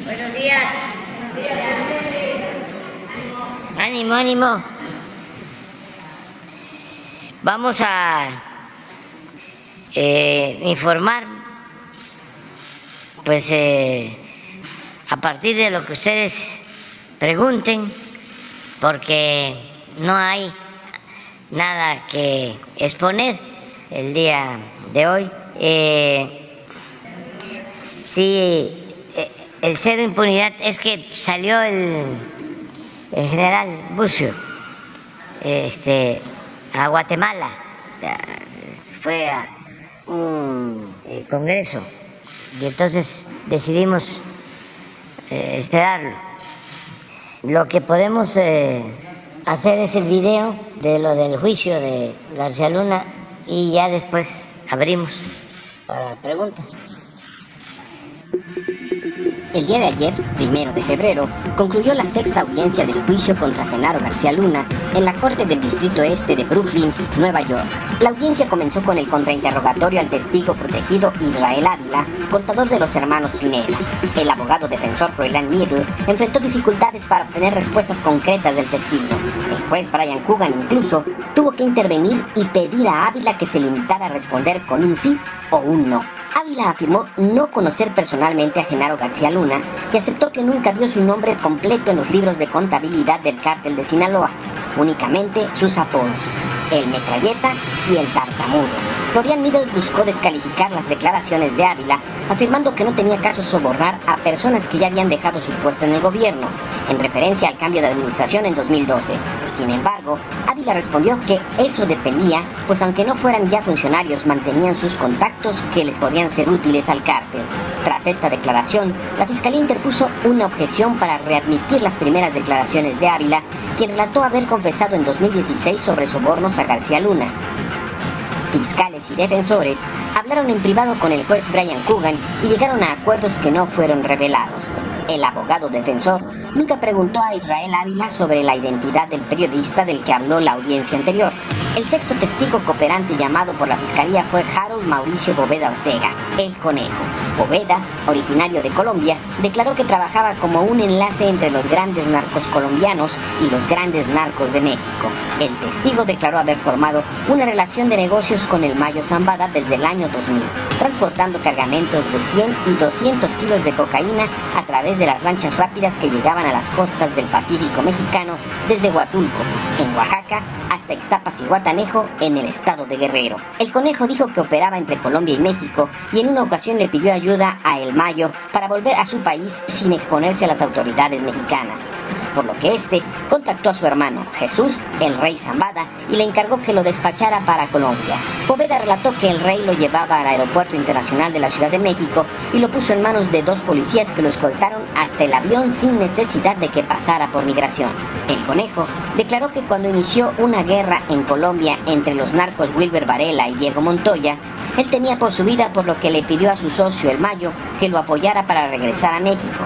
Buenos días. Ánimo, ánimo. Vamos a informar, pues a partir de lo que ustedes pregunten, porque no hay nada que exponer el día de hoy. Sí, el cero impunidad es que salió el general Bucio a Guatemala, fue a un congreso y entonces decidimos esperarlo. Lo que podemos hacer es el video de lo del juicio de García Luna y ya después abrimos para preguntas. El día de ayer, 1 de febrero, concluyó la sexta audiencia del juicio contra Genaro García Luna en la Corte del Distrito Este de Brooklyn, Nueva York. La audiencia comenzó con el contrainterrogatorio al testigo protegido Israel Ávila, contador de los hermanos Pineda. El abogado defensor Froilán Miedl enfrentó dificultades para obtener respuestas concretas del testigo. El juez Brian Coogan incluso tuvo que intervenir y pedir a Ávila que se limitara a responder con un sí o un no. Ávila afirmó no conocer personalmente a Genaro García Luna y aceptó que nunca vio su nombre completo en los libros de contabilidad del cártel de Sinaloa, únicamente sus apodos, el Metralleta y el Tartamudo. Florian Miedl buscó descalificar las declaraciones de Ávila, afirmando que no tenía caso sobornar a personas que ya habían dejado su puesto en el gobierno, en referencia al cambio de administración en 2012. Sin embargo, Ávila respondió que eso dependía, pues aunque no fueran ya funcionarios, mantenían sus contactos que les podían ser útiles al cártel. Tras esta declaración, la Fiscalía interpuso una objeción para readmitir las primeras declaraciones de Ávila, quien relató haber confesado en 2016 sobre sobornos a García Luna. Fiscales y defensores hablaron en privado con el juez Brian Coogan y llegaron a acuerdos que no fueron revelados. El abogado defensor nunca preguntó a Israel Ávila sobre la identidad del periodista del que habló la audiencia anterior. El sexto testigo cooperante llamado por la Fiscalía fue Harold Mauricio Boveda Ortega, el Conejo. Boveda, originario de Colombia, declaró que trabajaba como un enlace entre los grandes narcos colombianos y los grandes narcos de México. El testigo declaró haber formado una relación de negocios con el Mayo Zambada desde el año 2000, transportando cargamentos de 100 y 200 kilos de cocaína a través de las lanchas rápidas que llegaban a las costas del Pacífico mexicano desde Huatulco, en Oaxaca, hasta Ixtapas y Guatanejo, en el estado de Guerrero. El Conejo dijo que operaba entre Colombia y México y en una ocasión le pidió ayuda a El Mayo para volver a su país sin exponerse a las autoridades mexicanas, por lo que este contactó a su hermano Jesús, el Rey Zambada, y le encargó que lo despachara para Colombia. Boveda relató que el Rey lo llevaba al Aeropuerto Internacional de la Ciudad de México y lo puso en manos de 2 policías que lo escoltaron hasta el avión sin necesidad de que pasara por migración. El Conejo declaró que cuando inició una guerra en Colombia entre los narcos Wilber Varela y Diego Montoya, él temía por su vida, por lo que le pidió a su socio El Mayo que lo apoyara para regresar a México.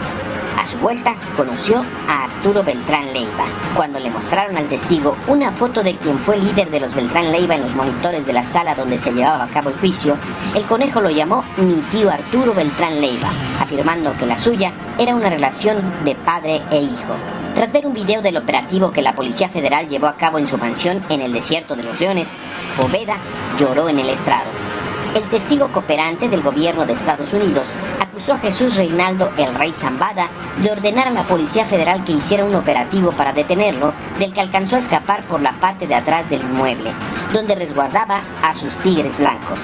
A su vuelta, conoció a Arturo Beltrán Leiva. Cuando le mostraron al testigo una foto de quien fue líder de los Beltrán Leiva en los monitores de la sala donde se llevaba a cabo el juicio, el Conejo lo llamó mi tío Arturo Beltrán Leiva, afirmando que la suya era una relación de padre e hijo. Tras ver un video del operativo que la Policía Federal llevó a cabo en su mansión en el Desierto de los Leones, Boveda lloró en el estrado. El testigo cooperante del gobierno de Estados Unidos acusó a Jesús Reinaldo el Rey Zambada de ordenar a la Policía Federal que hiciera un operativo para detenerlo, del que alcanzó a escapar por la parte de atrás del inmueble, donde resguardaba a sus tigres blancos.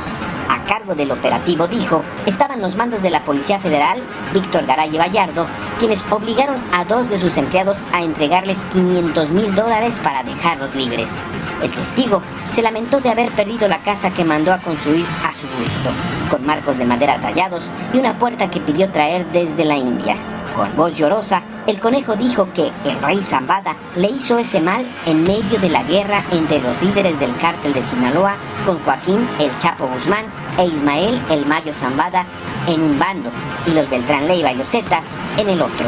A cargo del operativo, dijo, estaban los mandos de la Policía Federal, Víctor Garay y Vallardo, quienes obligaron a 2 de sus empleados a entregarles $500,000 para dejarlos libres. El testigo se lamentó de haber perdido la casa que mandó a construir a su gusto, con marcos de madera tallados y una puerta que pidió traer desde la India. Con voz llorosa, el Conejo dijo que el Rey Zambada le hizo ese mal en medio de la guerra entre los líderes del cártel de Sinaloa, con Joaquín el Chapo Guzmán e Ismael el Mayo Zambada en un bando y los Beltrán Leiva y los Zetas en el otro.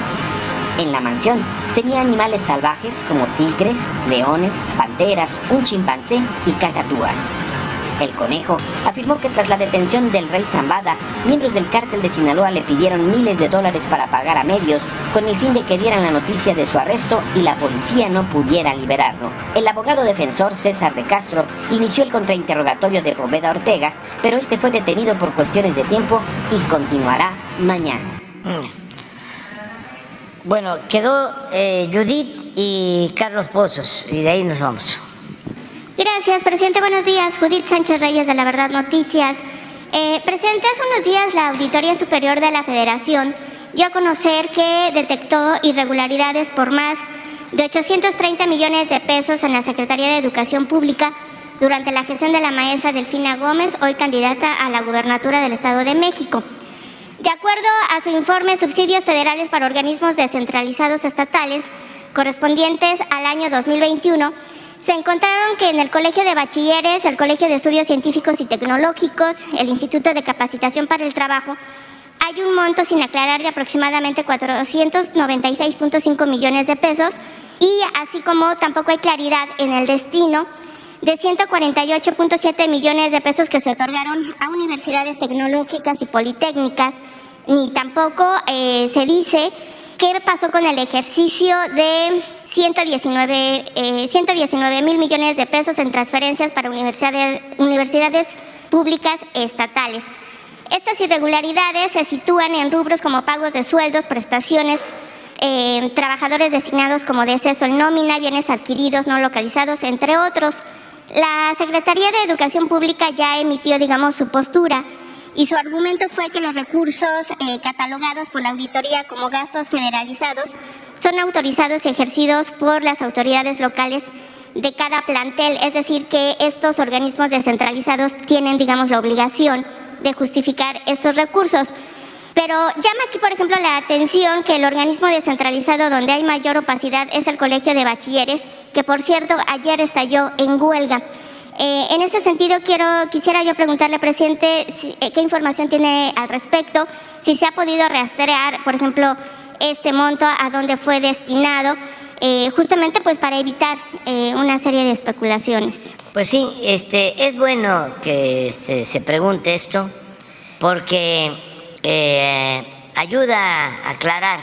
En la mansión tenía animales salvajes como tigres, leones, panteras, un chimpancé y cacatúas. El Conejo afirmó que tras la detención del Rey Zambada, miembros del cártel de Sinaloa le pidieron miles de dólares para pagar a medios con el fin de que dieran la noticia de su arresto y la policía no pudiera liberarlo. El abogado defensor César de Castro inició el contrainterrogatorio de Poveda Ortega, pero este fue detenido por cuestiones de tiempo y continuará mañana. Bueno, quedó Judith y Carlos Pozos, y de ahí nos vamos. Gracias, presidente. Buenos días. Judith Sánchez Reyes, de La Verdad Noticias. Presidente, hace unos días la Auditoría Superior de la Federación dio a conocer que detectó irregularidades por más de 830 millones de pesos en la Secretaría de Educación Pública durante la gestión de la maestra Delfina Gómez, hoy candidata a la gubernatura del Estado de México. De acuerdo a su informe, subsidios federales para organismos descentralizados estatales correspondientes al año 2021, se encontraron que en el Colegio de Bachilleres, el Colegio de Estudios Científicos y Tecnológicos, el Instituto de Capacitación para el Trabajo, hay un monto sin aclarar de aproximadamente 496.5 millones de pesos y así como tampoco hay claridad en el destino de 148.7 millones de pesos que se otorgaron a universidades tecnológicas y politécnicas, ni tampoco se dice qué pasó con el ejercicio de 119 mil millones de pesos en transferencias para universidades públicas estatales. Estas irregularidades se sitúan en rubros como pagos de sueldos, prestaciones, trabajadores designados como deceso en nómina, bienes adquiridos no localizados, entre otros. La Secretaría de Educación Pública ya emitió, su postura y su argumento fue que los recursos catalogados por la auditoría como gastos federalizados son autorizados y ejercidos por las autoridades locales de cada plantel, es decir, que estos organismos descentralizados tienen, la obligación de justificar estos recursos. Pero llama aquí, por ejemplo, la atención que el organismo descentralizado donde hay mayor opacidad es el Colegio de Bachilleres, que por cierto ayer estalló en huelga. En este sentido quisiera yo preguntarle, presidente, qué información tiene al respecto, si se ha podido rastrear, por ejemplo, este monto, a dónde fue destinado, justamente pues para evitar una serie de especulaciones. Pues sí, es bueno que se pregunte esto porque ayuda a aclarar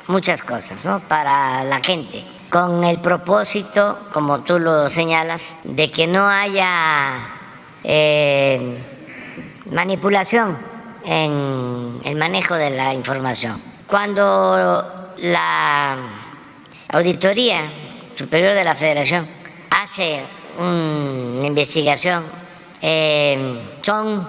muchas cosas, ¿no?, para la gente, con el propósito, como tú lo señalas, de que no haya manipulación en el manejo de la información. Cuando la Auditoría Superior de la Federación hace una investigación, son,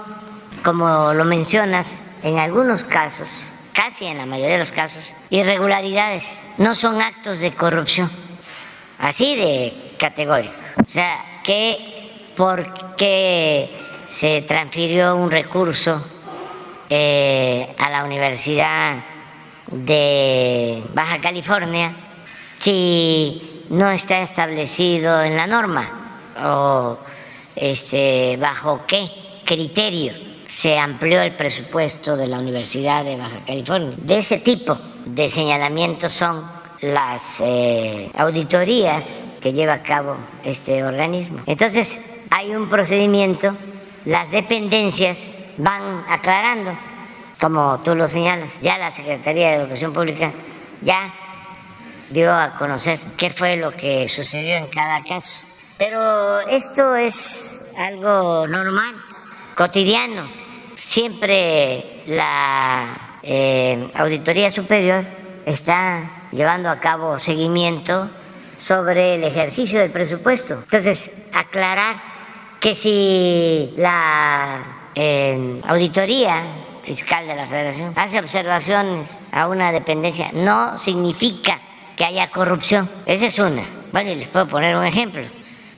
como lo mencionas, en algunos casos, casi en la mayoría de los casos, irregularidades, no son actos de corrupción, así de categórico. O sea, que porque se transfirió un recurso a la Universidad de Baja California, si no está establecido en la norma o bajo qué criterio se amplió el presupuesto de la Universidad de Baja California. De ese tipo de señalamientos son las auditorías que lleva a cabo este organismo. Entonces, hay un procedimiento, las dependencias van aclarando, como tú lo señalas. Ya la Secretaría de Educación Pública ya dio a conocer qué fue lo que sucedió en cada caso. Pero esto es algo normal, cotidiano. Siempre la Auditoría Superior está llevando a cabo seguimiento sobre el ejercicio del presupuesto. Entonces, aclarar que si la Auditoría Fiscal de la Federación hace observaciones a una dependencia, no significa que haya corrupción. Esa es una. Bueno, y les puedo poner un ejemplo.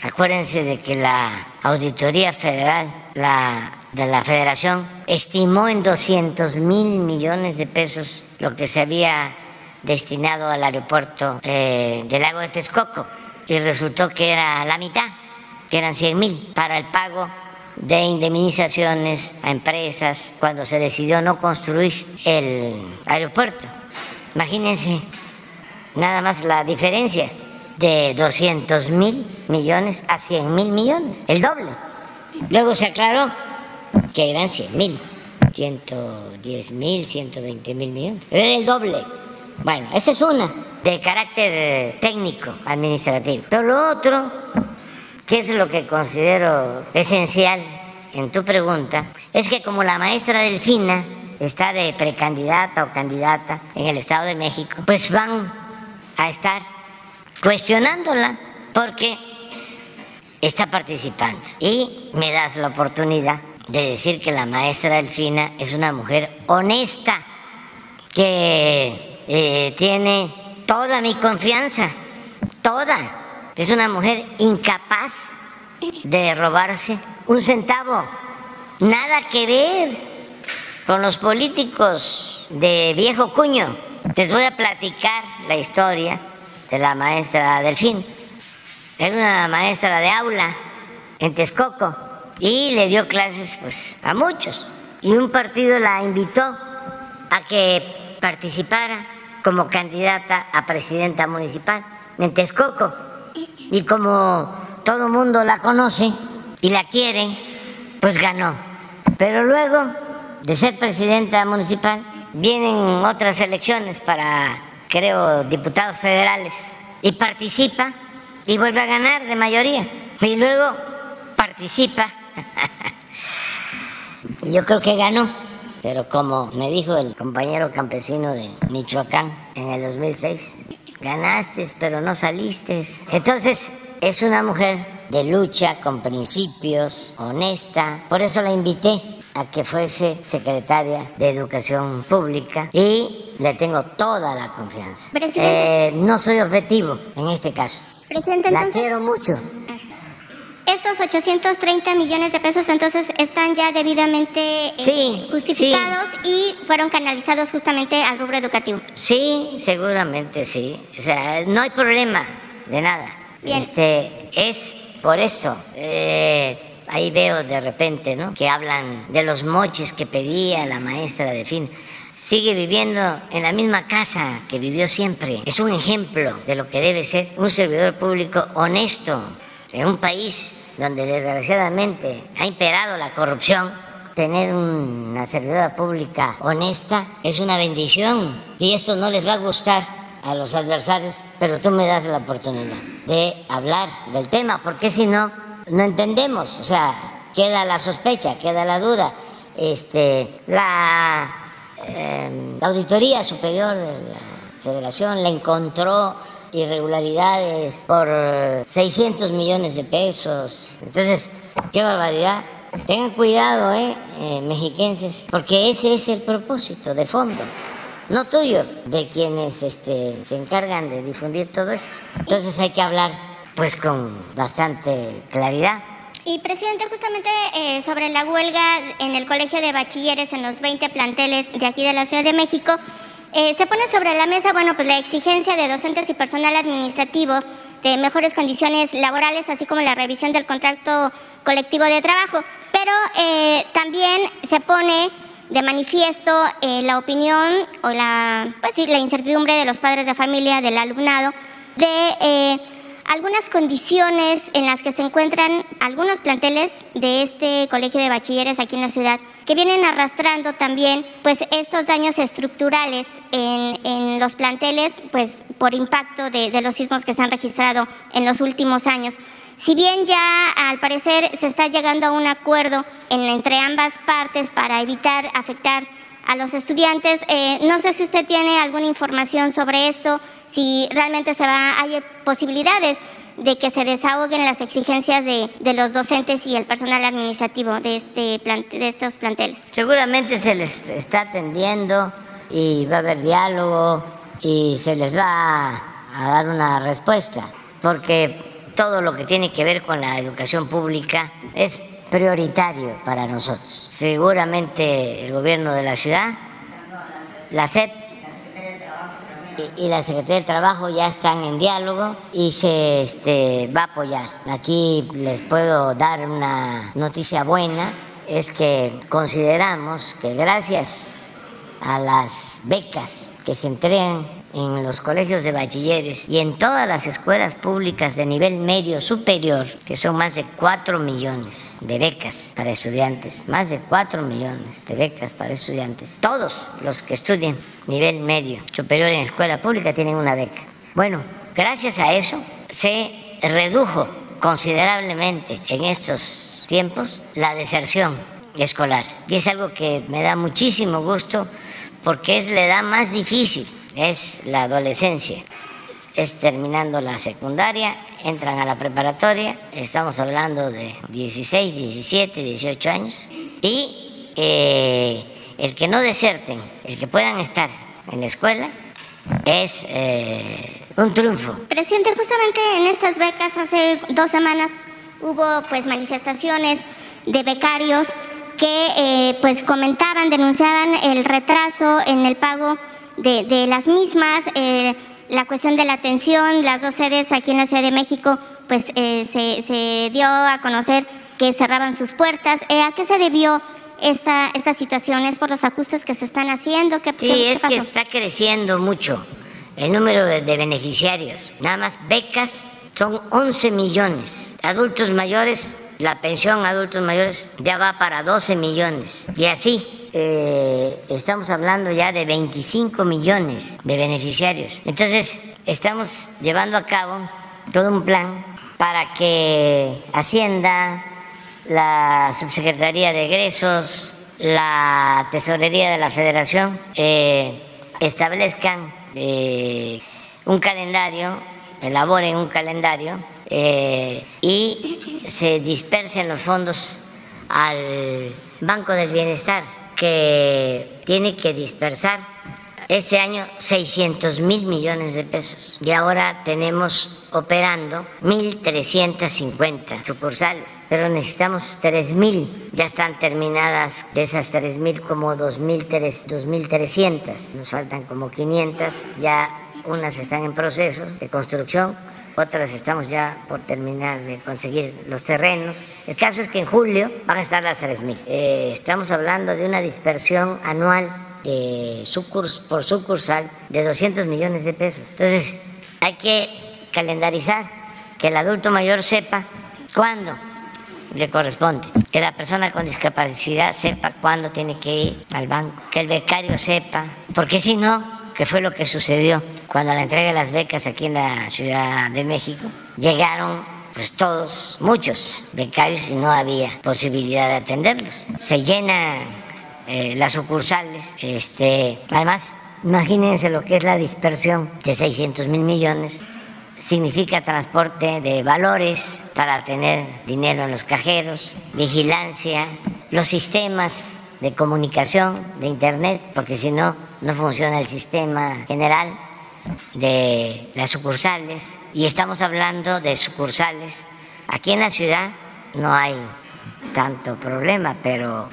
Acuérdense de que la Auditoría Federal de la Federación estimó en 200,000 millones de pesos lo que se había destinado al aeropuerto del Lago de Texcoco, y resultó que era la mitad, que eran 100,000 para el pago de indemnizaciones a empresas cuando se decidió no construir el aeropuerto. Imagínense nada más la diferencia de 200,000 millones a 100,000 millones, el doble. Luego se aclaró que eran 100.000, 110.000, 120.000 millones. Era el doble. Bueno, esa es una, de carácter técnico, administrativo. Pero lo otro, que es lo que considero esencial en tu pregunta, es que como la maestra Delfina está de precandidata o candidata en el Estado de México, pues van a estar cuestionándola porque está participando. Y me das la oportunidad de decir que la maestra Delfina es una mujer honesta, que tiene toda mi confianza, toda. Es una mujer incapaz de robarse un centavo, nada que ver con los políticos de viejo cuño. Les voy a platicar la historia de la maestra Delfín. Era una maestra de aula en Texcoco y le dio clases pues a muchos. Y un partido la invitó a que participara como candidata a presidenta municipal en Texcoco. Y como todo el mundo la conoce y la quiere, pues ganó. Pero luego de ser presidenta municipal vienen otras elecciones para, creo, diputados federales, y participa y vuelve a ganar de mayoría. Y luego participa y yo creo que ganó. Pero como me dijo el compañero campesino de Michoacán en el 2006, ganaste, pero no saliste. Entonces, es una mujer de lucha, con principios, honesta. Por eso la invité a que fuese secretaria de Educación Pública y le tengo toda la confianza. No soy objetivo en este caso. Presidente, la quiero mucho. Estos 830 millones de pesos entonces están ya debidamente justificados y fueron canalizados justamente al rubro educativo. Sí, seguramente sí. O sea, no hay problema de nada. Bien. Es por esto. Ahí veo de repente, ¿no?, que hablan de los moches que pedía la maestra Delfín. Sigue viviendo en la misma casa que vivió siempre. Es un ejemplo de lo que debe ser un servidor público honesto. En un país donde desgraciadamente ha imperado la corrupción, tener una servidora pública honesta es una bendición. Y esto no les va a gustar a los adversarios, pero tú me das la oportunidad de hablar del tema, porque si no, no entendemos. O sea, queda la sospecha, queda la duda. La Auditoría Superior de la Federación le encontró irregularidades por 600 millones de pesos. Entonces, qué barbaridad. Tengan cuidado, mexiquenses, porque ese es el propósito de fondo, no tuyo, de quienes se encargan de difundir todo esto. Entonces hay que hablar pues con bastante claridad. Y presidente, justamente sobre la huelga en el Colegio de Bachilleres en los 20 planteles de aquí de la Ciudad de México, se pone sobre la mesa, bueno, pues la exigencia de docentes y personal administrativo de mejores condiciones laborales, así como la revisión del contrato colectivo de trabajo. Pero también se pone de manifiesto la opinión o la incertidumbre de los padres de familia, del alumnado, de algunas condiciones en las que se encuentran algunos planteles de este colegio de bachilleres aquí en la ciudad, que vienen arrastrando también pues estos daños estructurales en los planteles, pues por impacto de los sismos que se han registrado en los últimos años. Si bien ya al parecer se está llegando a un acuerdo entre ambas partes para evitar afectar a los estudiantes, no sé si usted tiene alguna información sobre esto, si realmente hay posibilidades de que se desahoguen las exigencias de los docentes y el personal administrativo de estos planteles. Seguramente se les está atendiendo y va a haber diálogo y se les va a dar una respuesta, porque todo lo que tiene que ver con la educación pública es prioritario para nosotros. Seguramente el gobierno de la ciudad, la SEP y la Secretaría del Trabajo ya están en diálogo y se va a apoyar. Aquí les puedo dar una noticia buena, es que consideramos que gracias a las becas que se entregan en los colegios de bachilleres y en todas las escuelas públicas de nivel medio superior, que son más de 4 millones de becas para estudiantes, más de 4 millones de becas para estudiantes. Todos los que estudien nivel medio superior en escuela pública tienen una beca. Bueno, gracias a eso se redujo considerablemente en estos tiempos la deserción escolar. Y es algo que me da muchísimo gusto porque es la edad más difícil, es la adolescencia. Es terminando la secundaria, entran a la preparatoria, estamos hablando de 16, 17, 18 años, y el que no deserten, el que puedan estar en la escuela, es un triunfo. Presidente, justamente en estas becas hace 2 semanas hubo pues manifestaciones de becarios que pues comentaban, denunciaban el retraso en el pago de las mismas, la cuestión de la atención. Las 2 sedes aquí en la Ciudad de México pues se dio a conocer que cerraban sus puertas. ¿A qué se debió esta situación? ¿Es por los ajustes que se están haciendo? ¿Qué pasó? Que está creciendo mucho el número de beneficiarios. Nada más becas son 11 millones. Adultos mayores, la pensión a adultos mayores ya va para 12 millones. Y así estamos hablando ya de 25 millones de beneficiarios. Entonces estamos llevando a cabo todo un plan para que Hacienda, la Subsecretaría de Egresos, la Tesorería de la Federación establezcan un calendario, elaboren un calendario y se dispersen los fondos al Banco del Bienestar, que tiene que dispersar este año 600,000 millones de pesos. Y ahora tenemos operando 1,350 sucursales, pero necesitamos 3,000. Ya están terminadas de esas 3,000 como 2,300. Nos faltan como 500, ya unas están en proceso de construcción, otras estamos ya por terminar de conseguir los terrenos. El caso es que en julio van a estar las 3,000. Estamos hablando de una dispersión anual por sucursal de 200 millones de pesos. Entonces hay que calendarizar, que el adulto mayor sepa cuándo le corresponde, que la persona con discapacidad sepa cuándo tiene que ir al banco, que el becario sepa, porque si no, que fue lo que sucedió cuando la entrega de las becas aquí en la Ciudad de México, llegaron pues todos, muchos becarios y no había posibilidad de atenderlos. Se llenan las sucursales, además imagínense lo que es la dispersión de 600,000 millones. Significa transporte de valores para tener dinero en los cajeros, vigilancia, los sistemas de comunicación, de internet, porque si no, no funciona el sistema general de las sucursales. Y estamos hablando de sucursales. Aquí en la ciudad no hay tanto problema, pero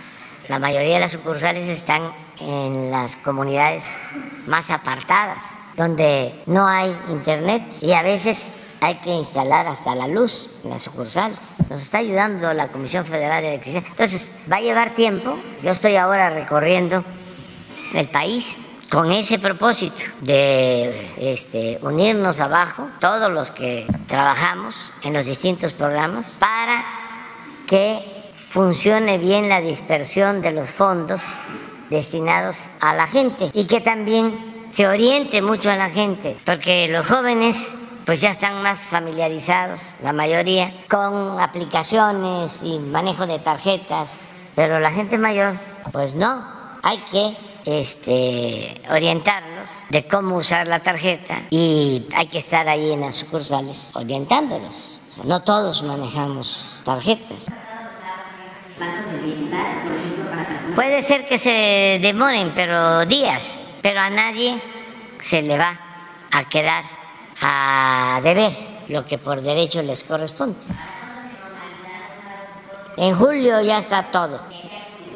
la mayoría de las sucursales están en las comunidades más apartadas, donde no hay internet y a veces hay que instalar hasta la luz en las sucursales. Nos está ayudando la Comisión Federal de Electricidad. Entonces, va a llevar tiempo. Yo estoy ahora recorriendo el país con ese propósito de unirnos abajo, todos los que trabajamos en los distintos programas, para que funcione bien la dispersión de los fondos destinados a la gente y que también se oriente mucho a la gente, porque los jóvenes pues ya están más familiarizados, la mayoría, con aplicaciones y manejo de tarjetas, pero la gente mayor pues no, hay que orientarlos de cómo usar la tarjeta y hay que estar ahí en las sucursales orientándolos. O sea, no todos manejamos tarjetas. Puede ser que se demoren, pero días, pero a nadie se le va a quedar a deber lo que por derecho les corresponde. En julio ya está todo,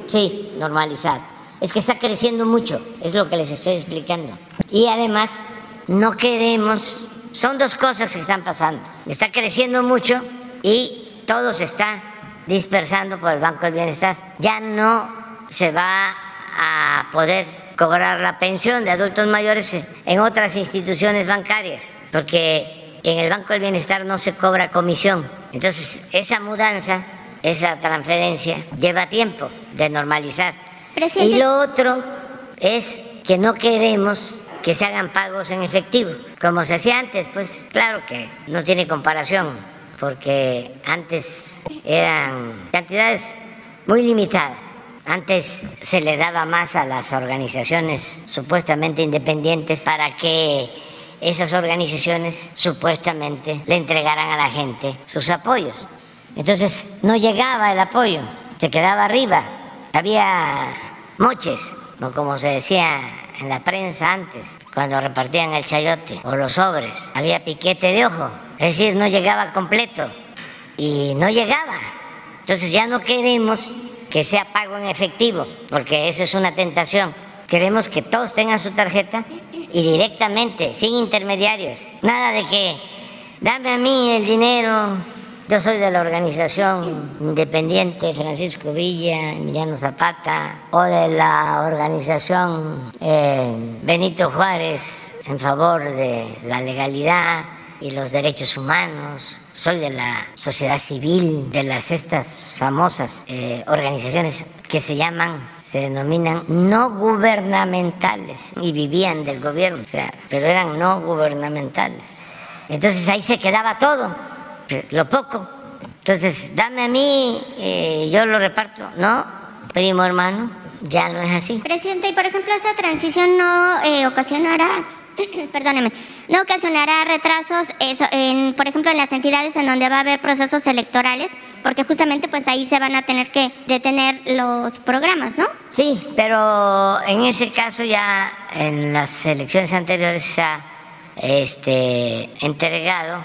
sí, normalizado. Es que está creciendo mucho, es lo que les estoy explicando. Y además no queremos, son 2 cosas que están pasando. Está creciendo mucho y todo se está dispersando por el Banco del Bienestar. Ya no se va a poder cobrar la pensión de adultos mayores en otras instituciones bancarias, porque en el Banco del Bienestar no se cobra comisión. Entonces, esa mudanza, esa transferencia, lleva tiempo de normalizar. Presidente. Y lo otro es que no queremos que se hagan pagos en efectivo, como se hacía antes. Pues claro que no tiene comparación, porque antes eran cantidades muy limitadas. Antes se le daba más a las organizaciones supuestamente independientes para que esas organizaciones supuestamente le entregaran a la gente sus apoyos. Entonces no llegaba el apoyo, se quedaba arriba. Había moches, o como se decía en la prensa antes, cuando repartían el chayote o los sobres, había piquete de ojo, es decir, no llegaba completo y no llegaba. Entonces ya no queremos que sea pago en efectivo, porque esa es una tentación. Queremos que todos tengan su tarjeta y directamente, sin intermediarios. Nada de que dame a mí el dinero. Yo soy de la organización independiente Francisco Villa, Emiliano Zapata, o de la organización Benito Juárez en favor de la legalidad y los derechos humanos. Soy de la sociedad civil, de estas famosas organizaciones que se denominan no gubernamentales y vivían del gobierno, pero eran no gubernamentales. Entonces ahí se quedaba todo, lo poco. Entonces, dame a mí, yo lo reparto. No, primo hermano, ya no es así. Presidente, y por ejemplo, esta transición no ocasionará, perdóneme, no ocasionará retrasos, por ejemplo, en las entidades en donde va a haber procesos electorales, porque justamente pues ahí se van a tener que detener los programas, ¿no? Sí, pero en ese caso ya en las elecciones anteriores se ha entregado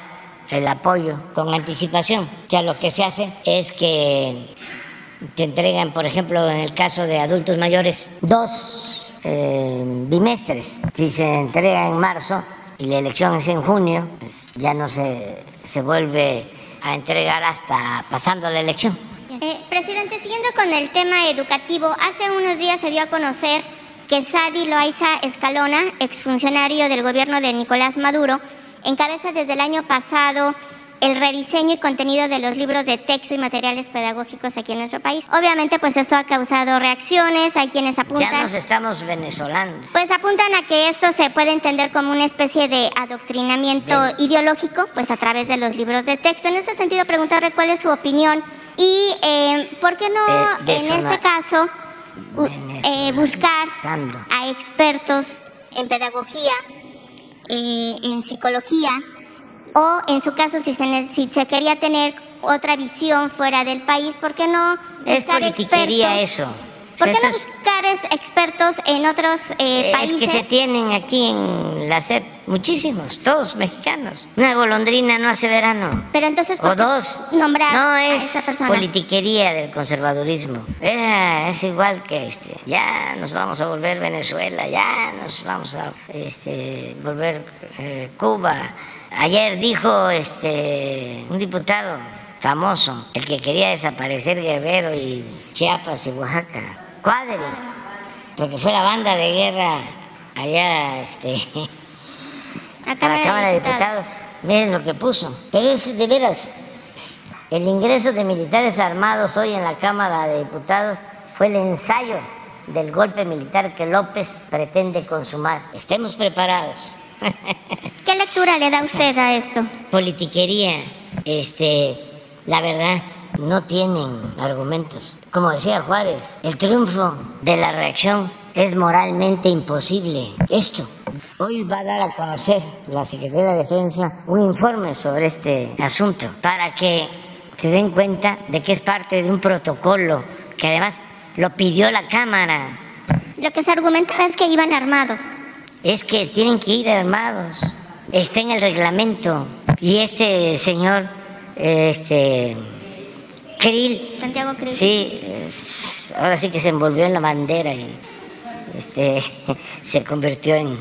el apoyo con anticipación. O sea, lo que se hace es que te entregan, por ejemplo, en el caso de adultos mayores, 2 bimestres. Si se entrega en marzo y la elección es en junio, pues ya no se vuelve a entregar hasta pasando la elección. Presidente, siguiendo con el tema educativo, hace unos días se dio a conocer que Sadi Loaiza Escalona, exfuncionario del gobierno de Nicolás Maduro, encabeza desde el año pasado el rediseño y contenido de los libros de texto y materiales pedagógicos aquí en nuestro país. Obviamente, pues esto ha causado reacciones, hay quienes apuntan... Ya nos estamos venezolando. Pues apuntan a que esto se puede entender como una especie de adoctrinamiento ideológico, pues a través de los libros de texto. En ese sentido, preguntarle cuál es su opinión y por qué no, en este caso, buscar a expertos en pedagogía, en psicología, o en su caso si se quería tener otra visión fuera del país, ¿por qué no buscar es politiquería expertos? eso? ¿Por qué no buscar expertos en otros países? Es que se tienen aquí en la SEP muchísimos, todos mexicanos. Una golondrina no hace verano. Pero entonces, ¿por o dos. Nombrar no a es esa persona? Politiquería del conservadurismo. Es igual que ya nos vamos a volver Venezuela, ya nos vamos a volver Cuba. Ayer dijo un diputado famoso, el que quería desaparecer Guerrero y Chiapas y Oaxaca, Cuadri, porque fue la banda de guerra allá a la Cámara de Diputados. Miren lo que puso. Pero es de veras, el ingreso de militares armados hoy en la Cámara de Diputados fue el ensayo del golpe militar que López pretende consumar. Estemos preparados. ¿Qué lectura le da usted a esto? Politiquería, la verdad, no tienen argumentos. Como decía Juárez, el triunfo de la reacción es moralmente imposible. Esto, hoy va a dar a conocer la Secretaría de Defensa un informe sobre este asunto para que se den cuenta de que es parte de un protocolo que además lo pidió la Cámara. Lo que se argumentaba es que iban armados. Es que tienen que ir armados. Está en el reglamento. Y este señor, Krill, Santiago Krill. Sí, ahora sí que se envolvió en la bandera y se convirtió en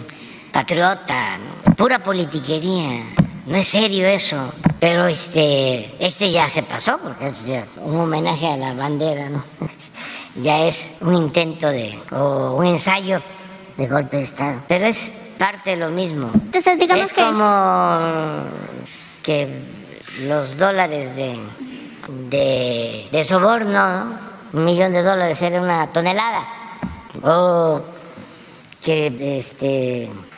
patriota, ¿no? Pura politiquería. No es serio eso. Pero ya se pasó, porque es ya un homenaje a la bandera, ¿no? Ya es un intento o un ensayo de golpe de Estado. Pero es parte de lo mismo. Entonces, digamos es como que los dólares de soborno, ¿no? $1 millón era una tonelada. O que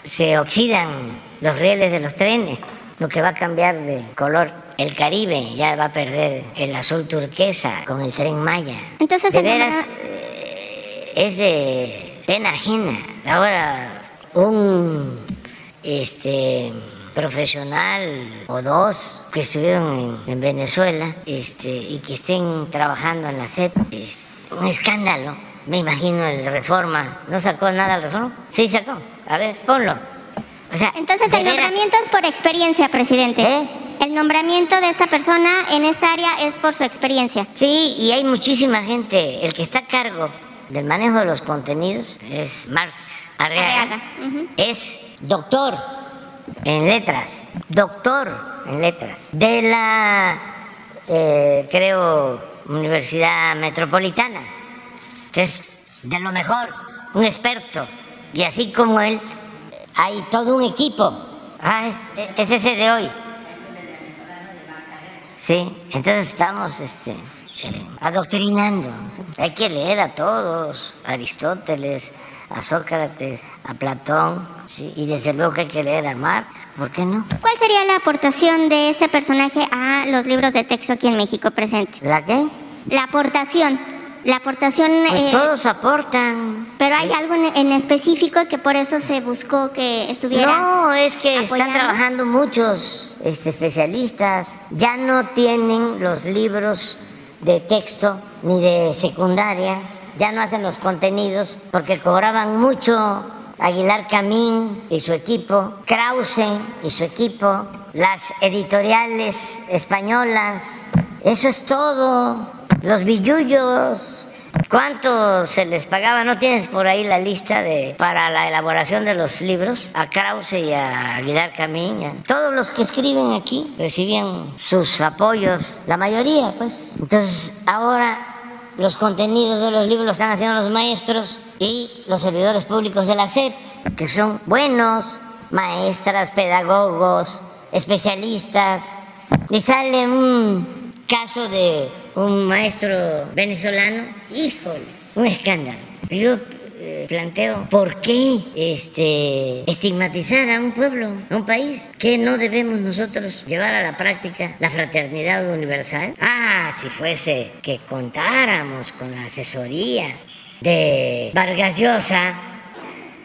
se oxidan los rieles de los trenes, lo que va a cambiar de color. El Caribe ya va a perder el azul turquesa con el Tren Maya. Entonces, de veras, es de pena ajena. Ahora, un profesional o dos que estuvieron en Venezuela y que estén trabajando en la SEP es un escándalo. Me imagino el Reforma. ¿No sacó nada el Reforma? Sí sacó. A ver, ponlo. O sea, entonces el nombramiento es por experiencia, presidente. El nombramiento de esta persona en esta área es por su experiencia. Sí, y hay muchísima gente. El que está a cargo del manejo de los contenidos es Marx Arriaga. Es doctor en letras. Doctor en letras. De la, creo, Universidad Metropolitana. Es de lo mejor, un experto. Y así como él, hay todo un equipo. Es ese de hoy. Sí, entonces estamos adoctrinando. Hay que leer a todos, a Aristóteles, a Sócrates, a Platón, sí, y desde luego que hay que leer a Marx. ¿Por qué no? ¿Cuál sería la aportación de este personaje a los libros de texto aquí en México presente? ¿La qué? La aportación. Pues todos aportan. Pero hay algo en específico que por eso se buscó que estuviera. No, es que apoyando. Están trabajando muchos especialistas. Ya no tienen los libros de texto ni de secundaria. Ya no hacen los contenidos porque cobraban mucho. Aguilar Camín y su equipo, Krause y su equipo, las editoriales españolas. Eso es todo. Los billullos, ¿cuánto se les pagaba? ¿No tienes por ahí la lista para la elaboración de los libros? A Krause y a Aguilar Camín. Todos los que escriben aquí recibían sus apoyos, la mayoría, pues. Entonces, ahora los contenidos de los libros los están haciendo los maestros y los servidores públicos de la SEP, que son buenos, maestras, pedagogos, especialistas. Y sale un caso de un maestro venezolano, híjole, un escándalo. Yo planteo, ¿por qué estigmatizar a un pueblo, a un país? ¿Que no debemos nosotros llevar a la práctica la fraternidad universal? Si fuese que contáramos con la asesoría de Vargas Llosa,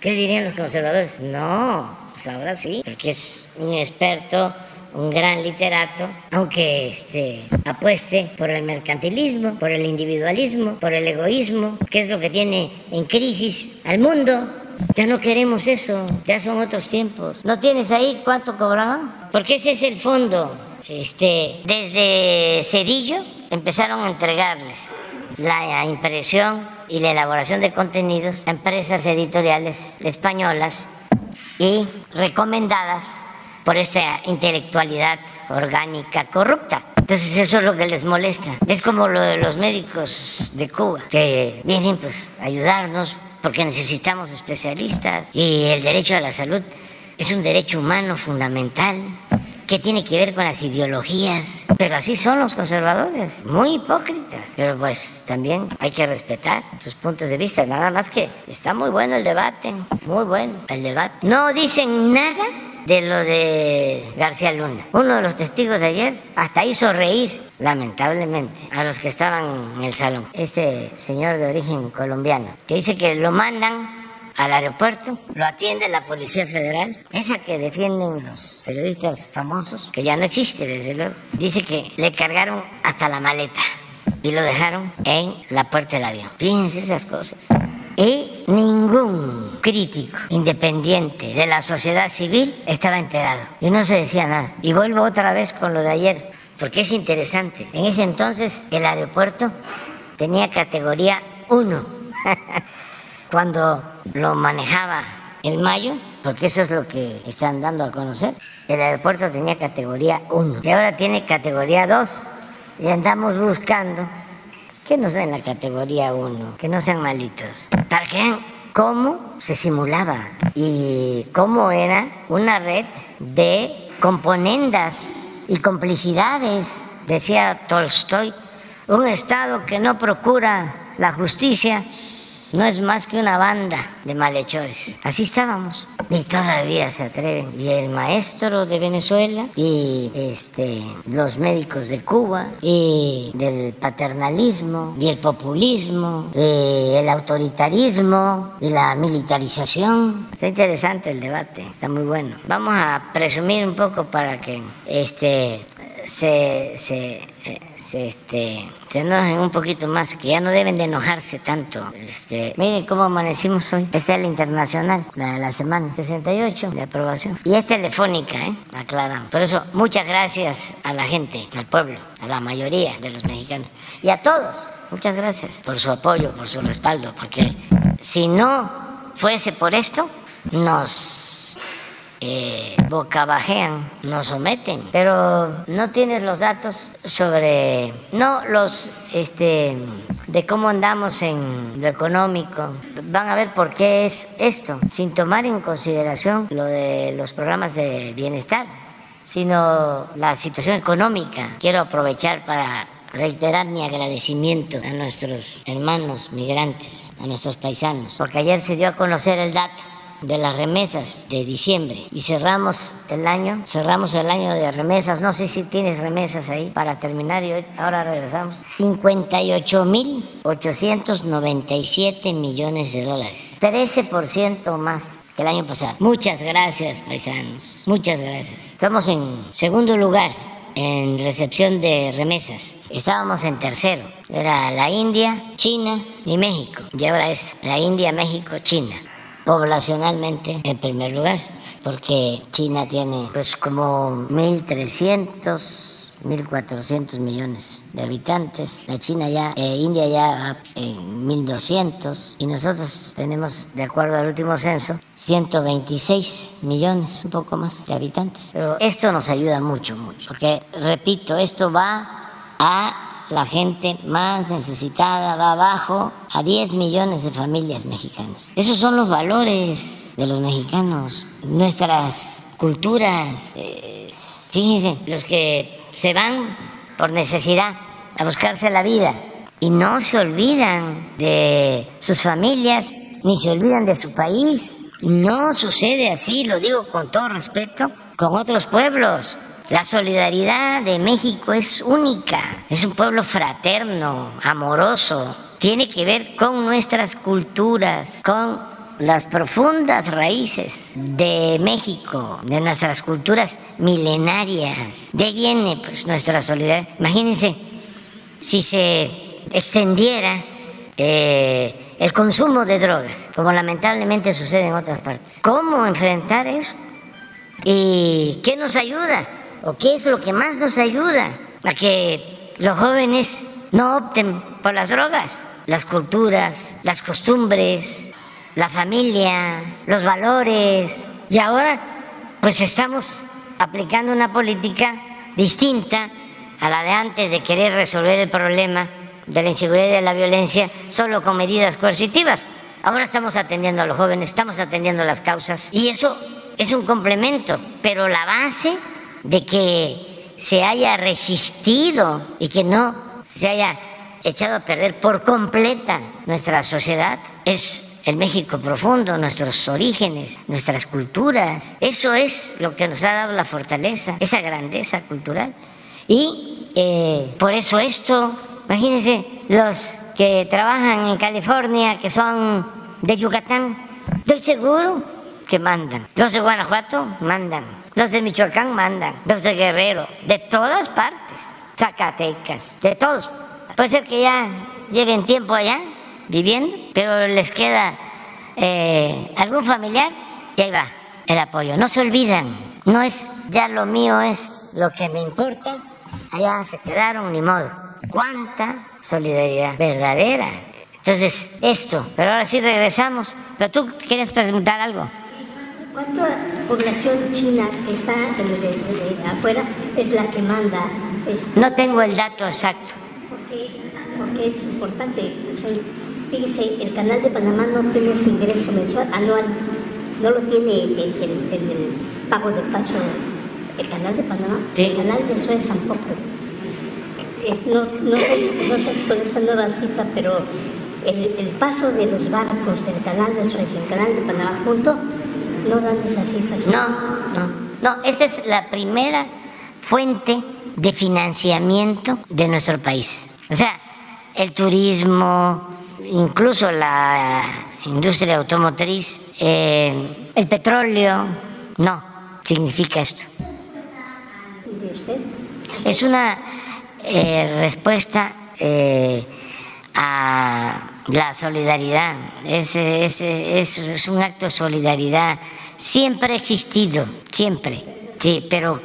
¿qué dirían los conservadores? No, pues ahora sí, porque es un experto, un gran literato, aunque apueste por el mercantilismo, por el individualismo, por el egoísmo, que es lo que tiene en crisis al mundo. Ya no queremos eso, ya son otros tiempos. ¿No tienes ahí cuánto cobraban? Porque ese es el fondo. Desde Cedillo empezaron a entregarles la impresión y la elaboración de contenidos a empresas editoriales españolas y recomendadas por esta intelectualidad orgánica corrupta. Entonces eso es lo que les molesta. Es como lo de los médicos de Cuba, que vienen pues a ayudarnos porque necesitamos especialistas y el derecho a la salud es un derecho humano fundamental que tiene que ver con las ideologías. Pero así son los conservadores, muy hipócritas. Pero pues también hay que respetar sus puntos de vista, nada más que está muy bueno el debate, muy bueno el debate. No dicen nada de lo de García Luna. Uno de los testigos de ayer hasta hizo reír, lamentablemente, a los que estaban en el salón. Ese señor de origen colombiano, que dice que lo mandan al aeropuerto, lo atiende la Policía Federal, esa que defienden los periodistas famosos, que ya no existe desde luego. Dice que le cargaron hasta la maleta y lo dejaron en la puerta del avión. Fíjense esas cosas. Y ningún crítico independiente de la sociedad civil estaba enterado y no se decía nada. Y vuelvo otra vez con lo de ayer, porque es interesante. En ese entonces el aeropuerto tenía categoría 1. Cuando lo manejaba el Mayo, porque eso es lo que están dando a conocer, el aeropuerto tenía categoría 1 y ahora tiene categoría 2 y andamos buscando que no sean la categoría 1, que no sean malitos, para que vean cómo se simulaba y cómo era una red de componendas y complicidades. Decía Tolstoy, un Estado que no procura la justicia no es más que una banda de malhechores. Así estábamos. Y todavía se atreven. Y el maestro de Venezuela, y los médicos de Cuba, y del paternalismo, y el populismo, y el autoritarismo, y la militarización. Está interesante el debate, está muy bueno. Vamos a presumir un poco para que se enojen un poquito más, que ya no deben de enojarse tanto. Miren cómo amanecimos hoy. Esta es la internacional, la semana 68 de aprobación. Y es telefónica, aclaramos. Por eso, muchas gracias a la gente, al pueblo, a la mayoría de los mexicanos. Y a todos, muchas gracias por su apoyo, por su respaldo, porque si no fuese por esto, nos bocabajean, nos someten, pero no tienes los datos sobre, de cómo andamos en lo económico. Van a ver por qué es esto, sin tomar en consideración lo de los programas de bienestar, sino la situación económica. Quiero aprovechar para reiterar mi agradecimiento a nuestros hermanos migrantes, a nuestros paisanos, porque ayer se dio a conocer el dato de las remesas de diciembre y cerramos el año de remesas. No sé si tienes remesas ahí para terminar y ahora regresamos. 58.897 millones de dólares, 13% más que el año pasado. Muchas gracias, paisanos, muchas gracias. Estamos en segundo lugar en recepción de remesas. Estábamos en tercero, era la India, China y México, y ahora es la India, México, China. Poblacionalmente en primer lugar, porque China tiene pues como 1.300, 1.400 millones de habitantes, India ya en 1.200, y nosotros tenemos, de acuerdo al último censo, 126 millones, un poco más, de habitantes. Pero esto nos ayuda mucho, porque, repito, esto va a la gente más necesitada, va abajo a 10 millones de familias mexicanas. Esos son los valores de los mexicanos, nuestras culturas. Fíjense, los que se van por necesidad a buscarse la vida y no se olvidan de sus familias ni se olvidan de su país. No sucede así, lo digo con todo respeto, con otros pueblos. La solidaridad de México es única, es un pueblo fraterno, amoroso, tiene que ver con nuestras culturas, con las profundas raíces de México, de nuestras culturas milenarias. De ahí viene pues nuestra solidaridad. Imagínense si se extendiera el consumo de drogas, como lamentablemente sucede en otras partes. ¿Cómo enfrentar eso? ¿Y qué nos ayuda? ¿O qué es lo que más nos ayuda a que los jóvenes no opten por las drogas? Las culturas, las costumbres, la familia, los valores. Y ahora pues estamos aplicando una política distinta a la de antes, de querer resolver el problema de la inseguridad y de la violencia solo con medidas coercitivas. Ahora estamos atendiendo a los jóvenes, estamos atendiendo las causas, y eso es un complemento, pero la base de que se haya resistido y que no se haya echado a perder por completa nuestra sociedad es el México profundo, nuestros orígenes, nuestras culturas. Eso es lo que nos ha dado la fortaleza, esa grandeza cultural. Y por eso esto, imagínense, los que trabajan en California, que son de Yucatán, estoy seguro que mandan. Los de Guanajuato mandan. Los de Michoacán mandan, los de Guerrero, de todas partes, Zacatecas, de todos. Puede ser que ya lleven tiempo allá viviendo, pero les queda algún familiar y ahí va el apoyo. No se olvidan, no es ya lo mío, es lo que me importa. Allá se quedaron, ni modo. ¡Cuánta solidaridad verdadera! Entonces, esto, pero ahora sí regresamos. Pero tú quieres preguntar algo. ¿Cuánta población china que está de afuera es la que manda? No tengo el dato exacto. Porque es importante. Fíjese, el Canal de Panamá no tiene ese ingreso mensual, anual. No lo tiene el pago de paso. El Canal de Panamá, sí. El Canal de Suez tampoco. No sé si con esta nueva cifra, pero el paso de los barcos del Canal de Suez y el Canal de Panamá juntos no dan esas cifras. No, esta es la primera fuente de financiamiento de nuestro país. O sea, el turismo, incluso la industria automotriz, el petróleo, no significa esto. ¿De usted? Es una respuesta a la solidaridad, es un acto de solidaridad, siempre ha existido, siempre, sí, pero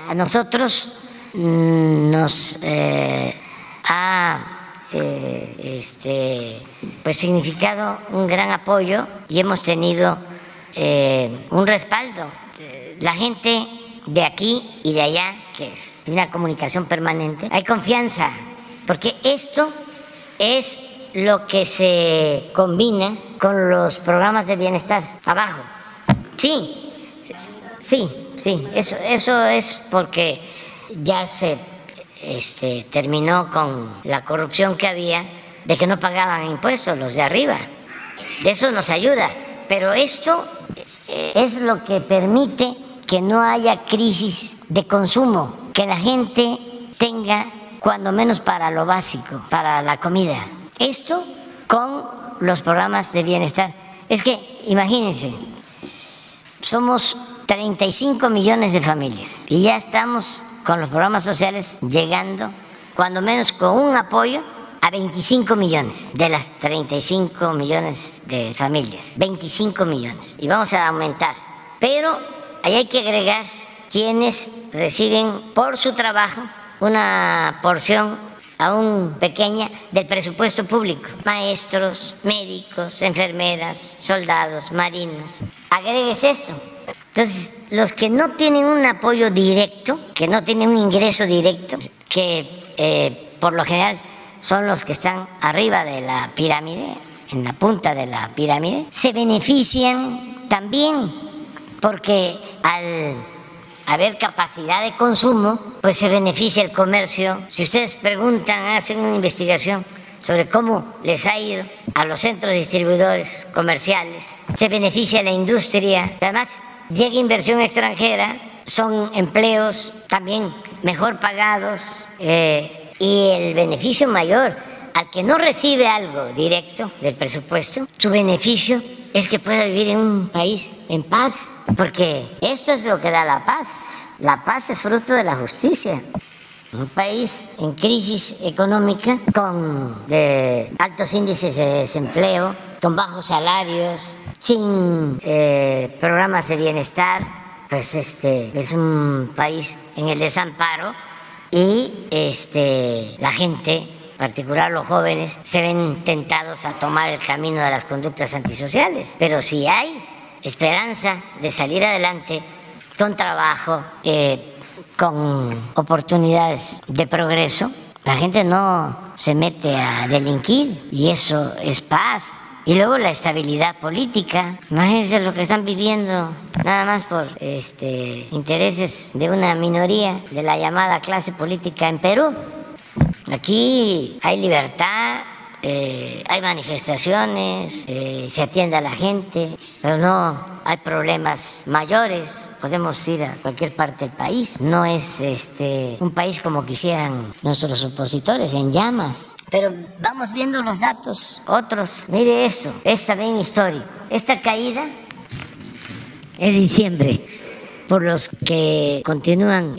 a nosotros nos ha pues significado un gran apoyo y hemos tenido un respaldo. La gente de aquí y de allá, que es una comunicación permanente, hay confianza, porque esto es lo que se combina con los programas de bienestar abajo. Sí, eso es porque ya se terminó con la corrupción que había, de que no pagaban impuestos los de arriba. Eso nos ayuda, pero esto es lo que permite que no haya crisis de consumo, que la gente tenga cuando menos para lo básico, para la comida. Esto con los programas de bienestar. Es que, imagínense, somos 35 millones de familias y ya estamos con los programas sociales llegando, cuando menos con un apoyo, a 25 millones de las 35 millones de familias. 25 millones. Y vamos a aumentar. Pero ahí hay que agregar quienes reciben por su trabajo una porción aún pequeña del presupuesto público. Maestros, médicos, enfermeras, soldados, marinos. Agregues esto. Entonces, los que no tienen un apoyo directo, que no tienen un ingreso directo, que por lo general son los que están arriba de la pirámide, en la punta de la pirámide, se benefician también porque al haber capacidad de consumo, pues se beneficia el comercio. Si ustedes preguntan, hacen una investigación sobre cómo les ha ido a los centros distribuidores comerciales, se beneficia la industria, además llega inversión extranjera, son empleos también mejor pagados y el beneficio mayor al que no recibe algo directo del presupuesto, su beneficio es que pueda vivir en un país en paz, porque esto es lo que da la paz. La paz es fruto de la justicia. Un país en crisis económica, con altos índices de desempleo, con bajos salarios, sin programas de bienestar, pues es un país en el desamparo y la gente, en particular los jóvenes, se ven tentados a tomar el camino de las conductas antisociales. Pero si hay esperanza de salir adelante con trabajo, con oportunidades de progreso, la gente no se mete a delinquir y eso es paz. Y luego la estabilidad política. Imagínense lo que están viviendo nada más por intereses de una minoría de la llamada clase política en Perú. Aquí hay libertad, hay manifestaciones, se atiende a la gente, pero no hay problemas mayores. Podemos ir a cualquier parte del país. No es un país como quisieran nuestros opositores, en llamas. Pero vamos viendo los datos, otros. Mire esto, es también histórico. Esta caída es diciembre, por los que continúan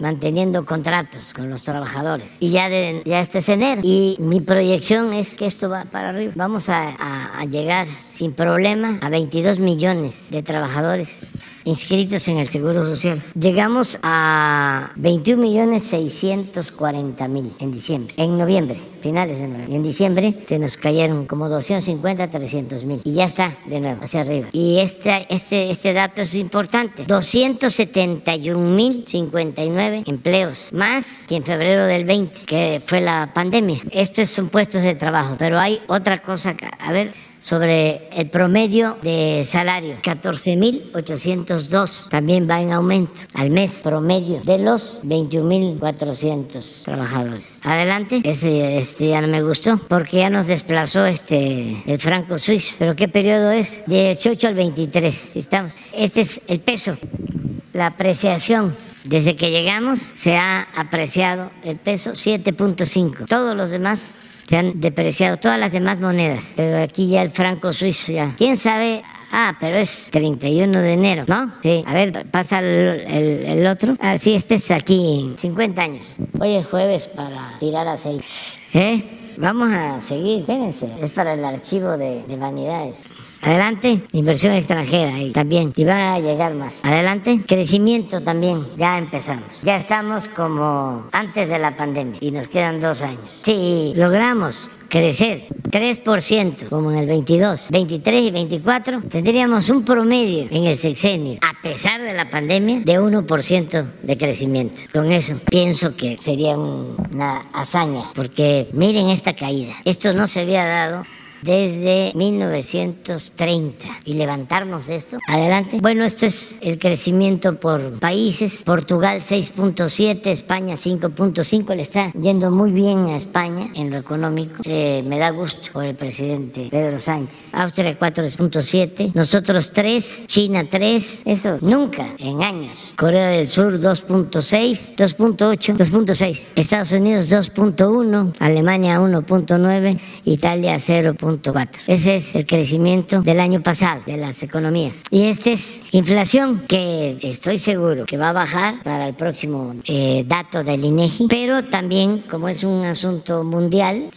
manteniendo contratos con los trabajadores. Y ya este es enero. Y mi proyección es que esto va para arriba. Vamos a llegar sin problema a 22 millones de trabajadores inscritos en el Seguro Social. Llegamos a 21.640.000 en diciembre, en noviembre, finales de noviembre. En diciembre se nos cayeron como 250, 300.000 y ya está de nuevo hacia arriba. Y este dato es importante: 271.059 empleos, más que en febrero del 20, que fue la pandemia. Estos son puestos de trabajo, pero hay otra cosa acá. A ver, sobre el promedio de salario, 14.802, también va en aumento al mes, promedio de los 21.400 trabajadores. Adelante, este ya no me gustó porque ya nos desplazó el franco suizo. ¿Pero qué periodo es? De 18 al 23, estamos. Este es el peso, la apreciación. Desde que llegamos se ha apreciado el peso 7.5. Todos los demás se han depreciado, todas las demás monedas. Pero aquí ya el franco suizo ya. ¿Quién sabe? Pero es 31 de enero, ¿no? Sí. A ver, pasa el otro. Sí, este es aquí, 50 años. Hoy es jueves para tirar aceite. Vamos a seguir, fíjense. Es para el archivo de vanidades. Adelante, inversión extranjera ahí también, y van a llegar más. Adelante, crecimiento también, ya empezamos. Ya estamos como antes de la pandemia y nos quedan 2 años. Si logramos crecer 3%, como en el 22, 23 y 24, tendríamos un promedio en el sexenio, a pesar de la pandemia, de 1% de crecimiento. Con eso pienso que sería una hazaña, porque miren esta caída. Esto no se había dado desde 1930 y levantarnos de esto. Adelante. Bueno, esto es el crecimiento por países. Portugal 6.7, España 5.5. Le está yendo muy bien a España en lo económico. Me da gusto por el presidente Pedro Sánchez. Austria 4.7, nosotros 3, China 3, eso nunca en años. Corea del Sur 2.6, 2.8, 2.6, Estados Unidos 2.1, Alemania 1.9, Italia 0.4. Ese es el crecimiento del año pasado de las economías. Y este es inflación, que estoy seguro que va a bajar para el próximo dato del INEGI, pero también, como es un asunto mundial,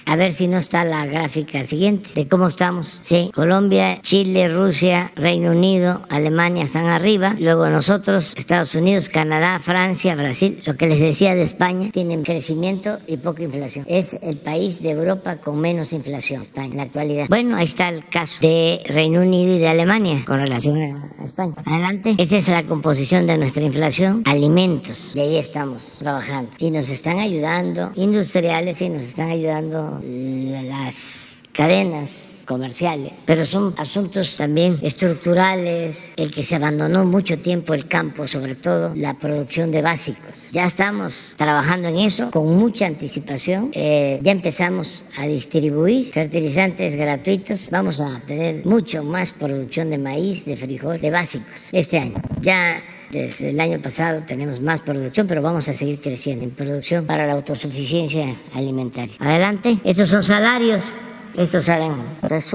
a ver si no está la gráfica siguiente de cómo estamos. Sí, Colombia, Chile, Rusia, Reino Unido, Alemania están arriba. Luego nosotros, Estados Unidos, Canadá, Francia, Brasil. Lo que les decía de España, tienen crecimiento y poca inflación. Es el país de Europa con menos inflación, España, en la actualidad. Bueno, ahí está el caso de Reino Unido y de Alemania con relación a España. Adelante. Esta es la composición de nuestra inflación. Alimentos, de ahí estamos trabajando. Y nos están ayudando industriales y nos están ayudando las cadenas comerciales, pero son asuntos también estructurales, el que se abandonó mucho tiempo el campo, sobre todo la producción de básicos. Ya estamos trabajando en eso con mucha anticipación. Ya empezamos a distribuir fertilizantes gratuitos. Vamos a tener mucho más producción de maíz, de frijol, de básicos este año. Ya desde el año pasado tenemos más producción, pero vamos a seguir creciendo en producción para la autosuficiencia alimentaria. Adelante. Estos son salarios. Esto es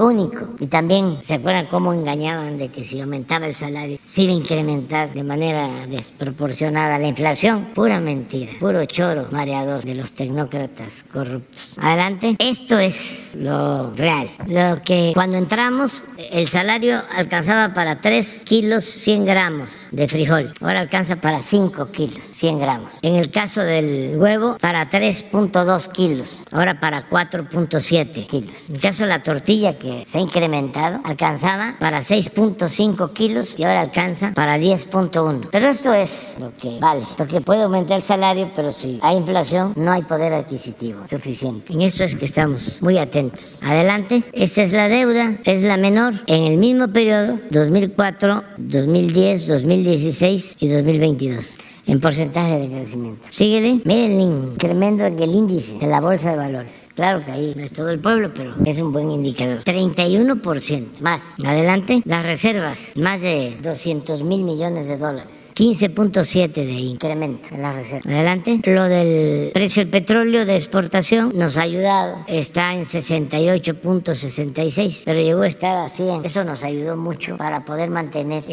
único. Y también, ¿se acuerdan cómo engañaban de que si aumentaba el salario se iba a incrementar de manera desproporcionada la inflación? Pura mentira, puro choro mareador de los tecnócratas corruptos. Adelante. Esto es lo real. Lo que cuando entramos, el salario alcanzaba para 3 kilos 100 gramos de frijol. Ahora alcanza para 5 kilos 100 gramos. En el caso del huevo, para 3.2 kilos. Ahora para 4.7 kilos. En el caso de la tortilla, que se ha incrementado, alcanzaba para 6.5 kilos y ahora alcanza para 10.1. Pero esto es lo que vale, porque puede aumentar el salario, pero si hay inflación no hay poder adquisitivo suficiente. En esto es que estamos muy atentos. Adelante. Esta es la deuda, es la menor en el mismo periodo, 2004, 2010, 2016 y 2022. En porcentaje de crecimiento. Síguele. Miren el incremento en el índice de la bolsa de valores. Claro que ahí no es todo el pueblo, pero es un buen indicador. 31% más. Adelante. Las reservas, más de 200.000 millones de dólares. 15.7 de incremento en las reservas. Adelante. Lo del precio del petróleo de exportación nos ha ayudado. Está en 68.66, pero llegó a estar a 100. Eso nos ayudó mucho para poder mantener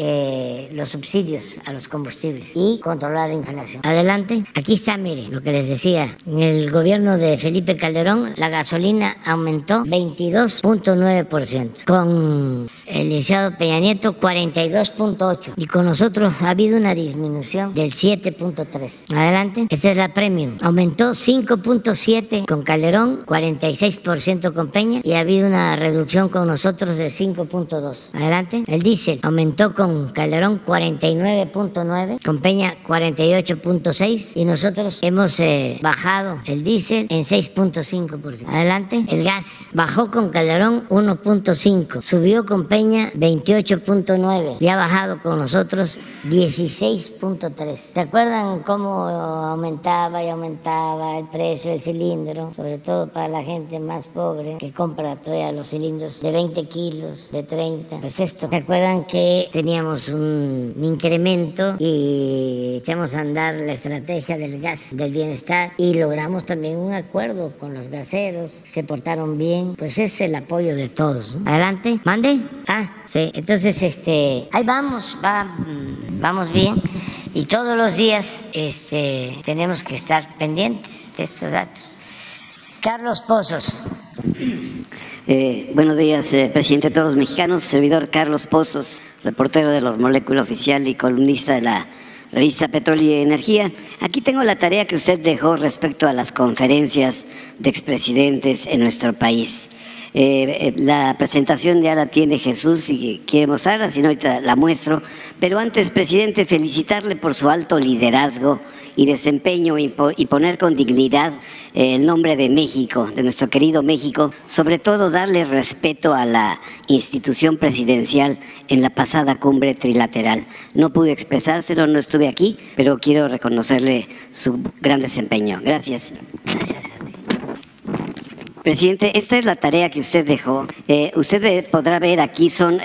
los subsidios a los combustibles y controlar controlar la inflación. Adelante. Aquí está, mire, lo que les decía. En el gobierno de Felipe Calderón, la gasolina aumentó 22.9%. Con el licenciado Peña Nieto, 42.8%. Y con nosotros ha habido una disminución del 7.3%. Adelante. Esta es la premium. Aumentó 5.7% con Calderón, 46% con Peña, y ha habido una reducción con nosotros de 5.2%. Adelante. El diésel aumentó con Calderón 49.9%, con Peña 48.6%, y nosotros hemos bajado el diésel en 6.5%. Adelante. El gas bajó con Calderón 1.5%, subió con Peña 28.9% y ha bajado con nosotros 16.3%. ¿Se acuerdan cómo aumentaba y aumentaba el precio del cilindro? Sobre todo para la gente más pobre que compra todavía los cilindros de 20 kilos, de 30. Pues esto, ¿se acuerdan que teníamos un incremento y echamos a andar la estrategia del gas del bienestar y logramos también un acuerdo con los gaseros? Se portaron bien. Pues es el apoyo de todos, ¿no? Adelante. ¿Mande? Sí. Entonces, ahí vamos bien. Y todos los días tenemos que estar pendientes de estos datos. Carlos Pozos. Buenos días, presidente de todos los mexicanos. Servidor Carlos Pozos, reportero de los Molécula Oficial y columnista de la revista Petróleo y Energía. Aquí tengo la tarea que usted dejó respecto a las conferencias de expresidentes en nuestro país. La presentación ya la tiene Jesús y quiere mostrarla, si no ahorita la muestro. Pero antes, presidente, felicitarle por su alto liderazgo y desempeño y poner con dignidad el nombre de México, de nuestro querido México, sobre todo darle respeto a la institución presidencial en la pasada cumbre trilateral. No pude expresárselo, no estuve aquí, pero quiero reconocerle su gran desempeño. Gracias. Gracias a ti. Presidente, esta es la tarea que usted dejó. Usted podrá ver aquí son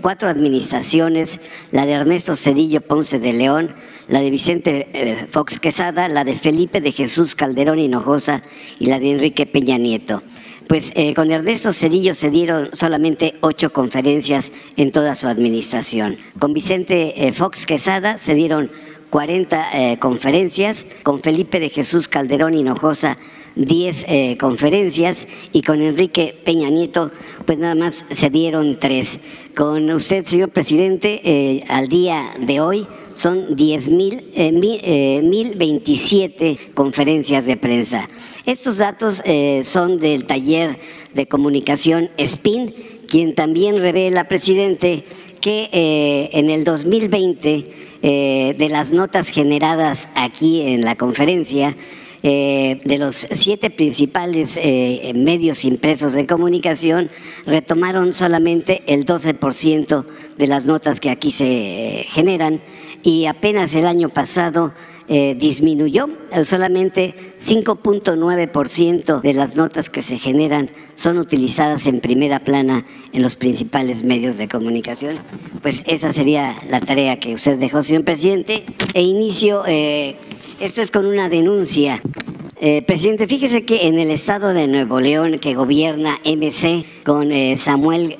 4 administraciones: la de Ernesto Zedillo Ponce de León, la de Vicente Fox Quesada, la de Felipe de Jesús Calderón Hinojosa y la de Enrique Peña Nieto. Pues con Ernesto Zedillo se dieron solamente 8 conferencias en toda su administración. Con Vicente Fox Quesada se dieron 40 conferencias, con Felipe de Jesús Calderón Hinojosa 10 conferencias, y con Enrique Peña Nieto pues nada más se dieron 3. Con usted, señor presidente, al día de hoy son 1027 conferencias de prensa. Estos datos son del taller de comunicación SPIN, quien también revela, presidente, que en el 2020 de las notas generadas aquí en la conferencia, de los 7 principales medios impresos de comunicación, retomaron solamente el 12% de las notas que aquí se generan, y apenas el año pasado disminuyó. Solamente 5.9% de las notas que se generan son utilizadas en primera plana en los principales medios de comunicación. Pues esa sería la tarea que usted dejó, señor presidente. E inicio, esto es con una denuncia. Presidente, fíjese que en el estado de Nuevo León, que gobierna MC con Samuel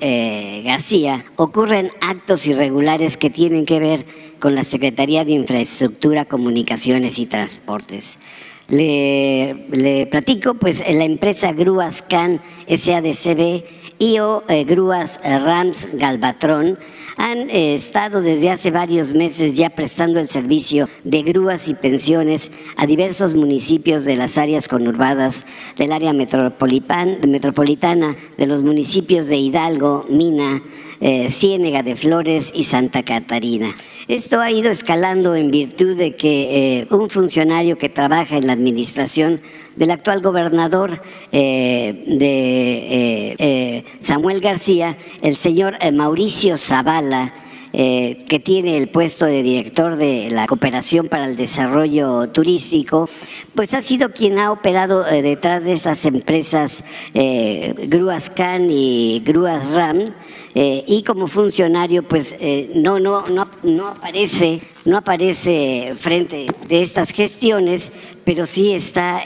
García, ocurren actos irregulares que tienen que ver con la Secretaría de Infraestructura, Comunicaciones y Transportes. Le platico, pues la empresa Grúas Can SADCB y Grúas Rams Galvatron han estado desde hace varios meses ya prestando el servicio de grúas y pensiones a diversos municipios de las áreas conurbadas del área metropolitana, de los municipios de Hidalgo, Mina, Ciénega de Flores y Santa Catarina. Esto ha ido escalando en virtud de que un funcionario que trabaja en la administración del actual gobernador Samuel García, el señor Mauricio Zavala, que tiene el puesto de director de la Cooperación para el Desarrollo Turístico, pues ha sido quien ha operado detrás de esas empresas Grúas Can y Grúas Ram, y como funcionario pues no aparece frente de estas gestiones, pero sí está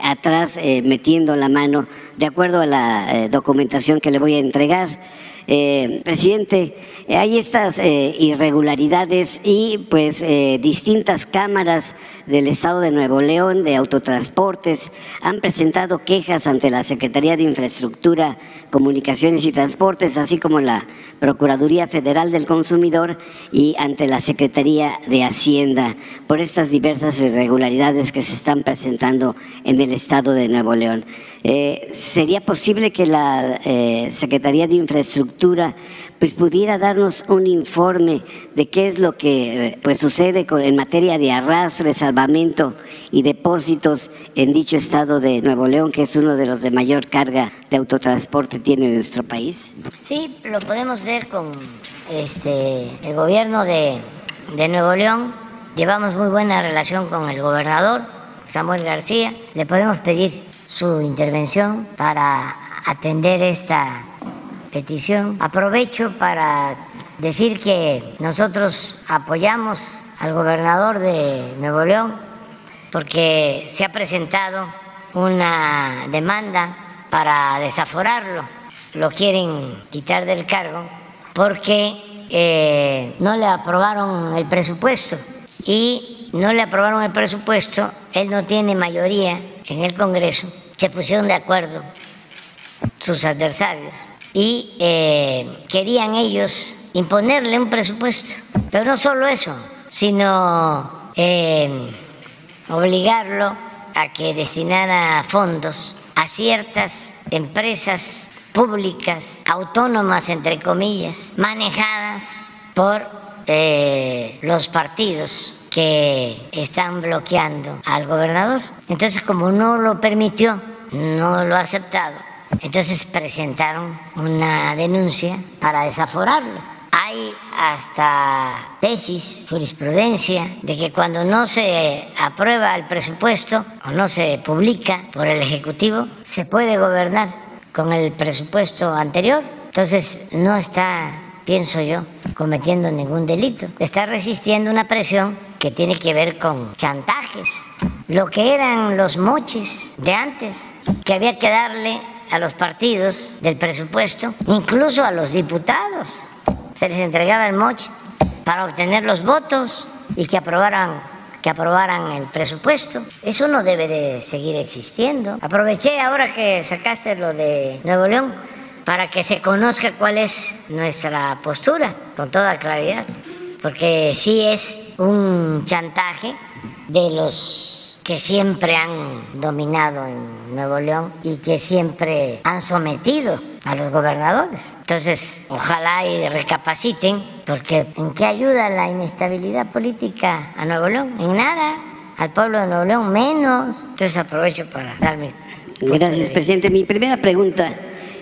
atrás metiendo la mano, de acuerdo a la documentación que le voy a entregar. Presidente, hay estas irregularidades y pues distintas cámaras del Estado de Nuevo León de autotransportes han presentado quejas ante la Secretaría de Infraestructura, Comunicaciones y Transportes, así como la Procuraduría Federal del Consumidor y ante la Secretaría de Hacienda por estas diversas irregularidades que se están presentando en el Estado de Nuevo León. ¿Sería posible que la Secretaría de Infraestructura pues pudiera darnos un informe de qué es lo que pues sucede en materia de arrastre, salvamento y depósitos en dicho Estado de Nuevo León, que es uno de los de mayor carga de autotransporte tiene en nuestro país? Sí, lo podemos ver con el gobierno de Nuevo León. Llevamos muy buena relación con el gobernador Samuel García. Le podemos pedir su intervención para atender esta petición. Aprovecho para decir que nosotros apoyamos al gobernador de Nuevo León porque se ha presentado una demanda para desaforarlo. Lo quieren quitar del cargo porque no le aprobaron el presupuesto y no le aprobaron el presupuesto, él no tiene mayoría en el Congreso, se pusieron de acuerdo sus adversarios y querían ellos imponerle un presupuesto, pero no solo eso, sino obligarlo a que destinara fondos a ciertas empresas públicas, autónomas entre comillas, manejadas por los partidos que están bloqueando al gobernador. Entonces, como no lo permitió, no lo ha aceptado, entonces presentaron una denuncia para desaforarlo. Hay hasta tesis, jurisprudencia, de que cuando no se aprueba el presupuesto o no se publica por el Ejecutivo, se puede gobernar con el presupuesto anterior. Entonces, no está, pienso yo, cometiendo ningún delito. Está resistiendo una presión que tiene que ver con chantajes. Lo que eran los moches de antes, que había que darle a los partidos del presupuesto, incluso a los diputados. Se les entregaba el moche para obtener los votos y que aprobaran el presupuesto. Eso no debe de seguir existiendo. Aproveché ahora que sacaste lo de Nuevo León para que se conozca cuál es nuestra postura con toda claridad, porque sí es un chantaje de los que siempre han dominado en Nuevo León y que siempre han sometido a los gobernadores. Entonces, ojalá y recapaciten, porque ¿en qué ayuda la inestabilidad política a Nuevo León? En nada. Al pueblo de Nuevo León menos. Entonces aprovecho para darme... Gracias, presidente. Mi primera pregunta,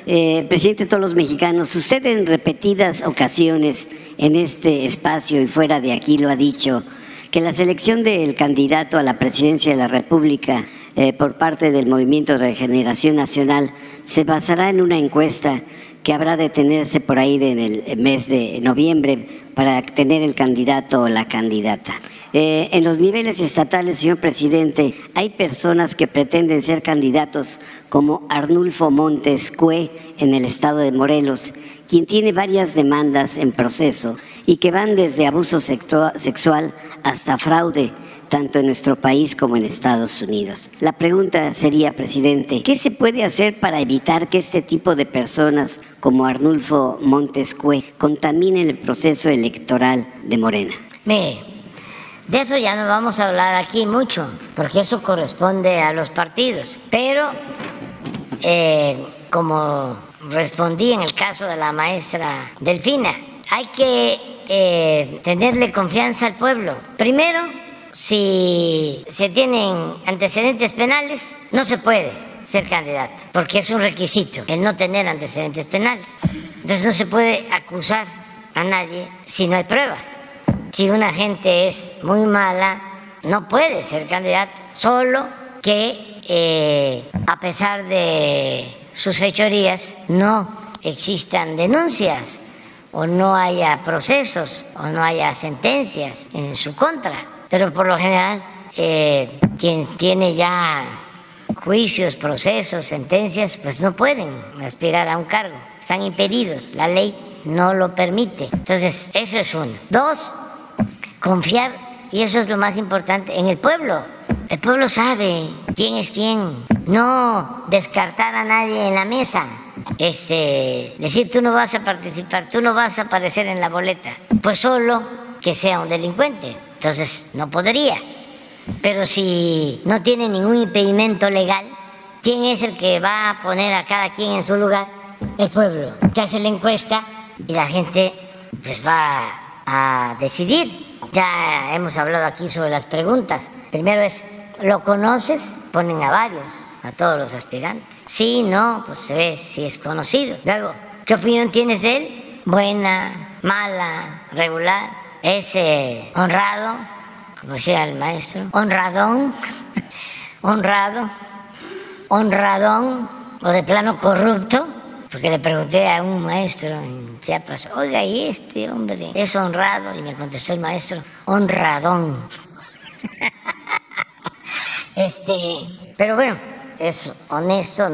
presidente de todos los mexicanos, usted en repetidas ocasiones en este espacio y fuera de aquí lo ha dicho, que la selección del candidato a la presidencia de la República por parte del Movimiento de Regeneración Nacional se basará en una encuesta que habrá de tenerse por ahí en el mes de noviembre para tener el candidato o la candidata. En los niveles estatales, señor presidente, hay personas que pretenden ser candidatos como Arnulfo Montes Cue en el estado de Morelos, quien tiene varias demandas en proceso y que van desde abuso sexual hasta fraude, tanto en nuestro país como en Estados Unidos. La pregunta sería, presidente, ¿qué se puede hacer para evitar que este tipo de personas como Arnulfo Montes Cue contaminen el proceso electoral de Morena? Mire, de eso ya no vamos a hablar aquí mucho, porque eso corresponde a los partidos. Pero, como respondí en el caso de la maestra Delfina, hay que tenerle confianza al pueblo. Primero, si se tienen antecedentes penales, no se puede ser candidato, porque es un requisito el no tener antecedentes penales. Entonces no se puede acusar a nadie si no hay pruebas. Si una gente es muy mala, no puede ser candidato, solo que a pesar de sus fechorías no existan denuncias o no haya procesos o no haya sentencias en su contra. Pero por lo general, quien tiene ya juicios, procesos, sentencias, pues no pueden aspirar a un cargo, están impedidos, la ley no lo permite. Entonces, eso es uno. Dos, confiar, y eso es lo más importante, en el pueblo. El pueblo sabe quién es quién. No descartar a nadie en la mesa. Decir, tú no vas a participar, tú no vas a aparecer en la boleta. Pues solo que sea un delincuente. Entonces, no podría. Pero si no tiene ningún impedimento legal, ¿quién es el que va a poner a cada quien en su lugar? El pueblo. Te hace la encuesta y la gente pues va a decidir. Ya hemos hablado aquí sobre las preguntas. Primero es, ¿lo conoces? Ponen a varios, a todos los aspirantes. Sí, no, pues se ve si es conocido. Luego, ¿qué opinión tienes de él? Buena, mala, regular. ¿Es honrado? Como decía el maestro. Honradón, honrado, honradón, o de plano corrupto. Porque le pregunté a un maestro en Chiapas, oiga, ¿y este hombre es honrado? Y me contestó el maestro, honradón. Pero bueno, es honesto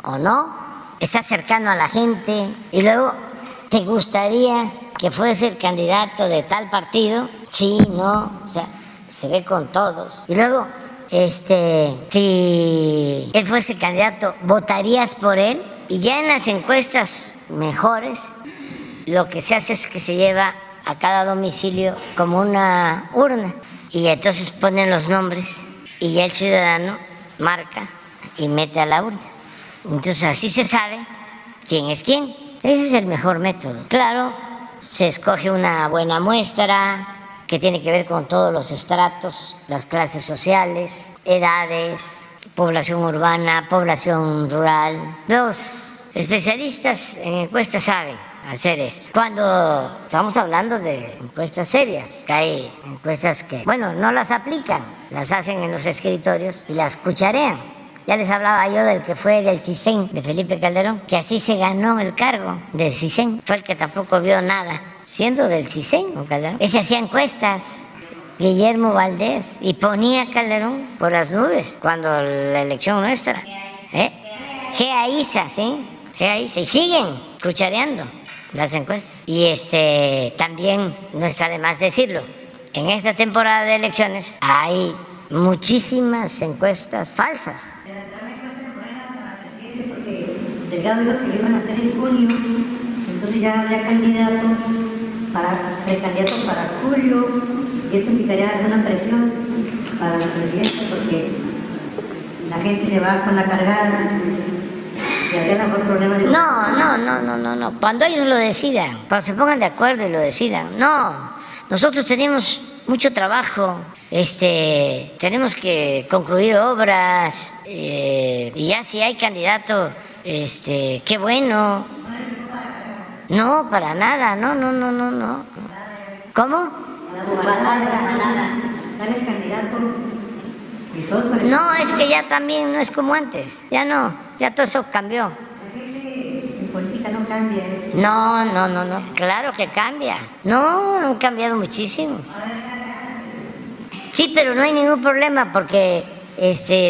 o no, está cercano a la gente. Y luego, ¿te gustaría que fuese el candidato de tal partido? Sí, no, o sea, se ve con todos. Y luego, si él fuese candidato, ¿votarías por él? Y ya en las encuestas mejores, lo que se hace es que se lleva a cada domicilio como una urna. Y entonces ponen los nombres y ya el ciudadano marca y mete a la urna. Entonces así se sabe quién es quién. Ese es el mejor método. Claro, se escoge una buena muestra que tiene que ver con todos los estratos, las clases sociales, edades, población urbana, población rural. Los especialistas en encuestas saben hacer esto. Cuando estamos hablando de encuestas serias, que hay encuestas que, bueno, no las aplican, las hacen en los escritorios y las cucharean. Ya les hablaba yo del que fue del CISEN, de Felipe Calderón, que así se ganó el cargo del CISEN. Fue el que tampoco vio nada, siendo del CISEN, con Calderón. Ese hacía encuestas, Guillermo Valdés, y ponía a Calderón por las nubes cuando la elección nuestra. GAISA, ¿sí? GAISA, y siguen cuchareando las encuestas. Y también no está de más decirlo, en esta temporada de elecciones hay muchísimas encuestas falsas. Delgado dijo que lo iban a hacer en junio, entonces ya habría precandidatos para julio, y esto implicaría alguna presión para la presidencia porque la gente se va con la cargada y habría mejor problema de... No, cuando ellos lo decidan, cuando se pongan de acuerdo y lo decidan. No, nosotros tenemos mucho trabajo, tenemos que concluir obras, y ya si hay candidato, qué bueno. No, para nada, no. ¿Cómo? Sale el candidato y todos... No, es que ya también no es como antes, ya no, ya todo eso cambió. En política no cambia. No, claro que cambia. No, han cambiado muchísimo. Sí, pero no hay ningún problema porque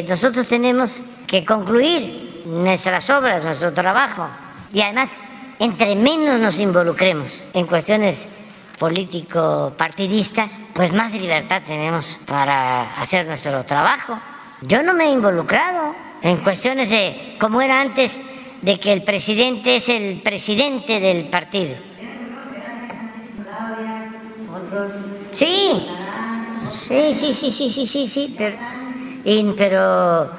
nosotros tenemos que concluir nuestras obras, nuestro trabajo. Y además, entre menos nos involucremos en cuestiones político-partidistas, pues más libertad tenemos para hacer nuestro trabajo. Yo no me he involucrado en cuestiones de cómo era antes, de que el presidente es el presidente del partido. Sí, pero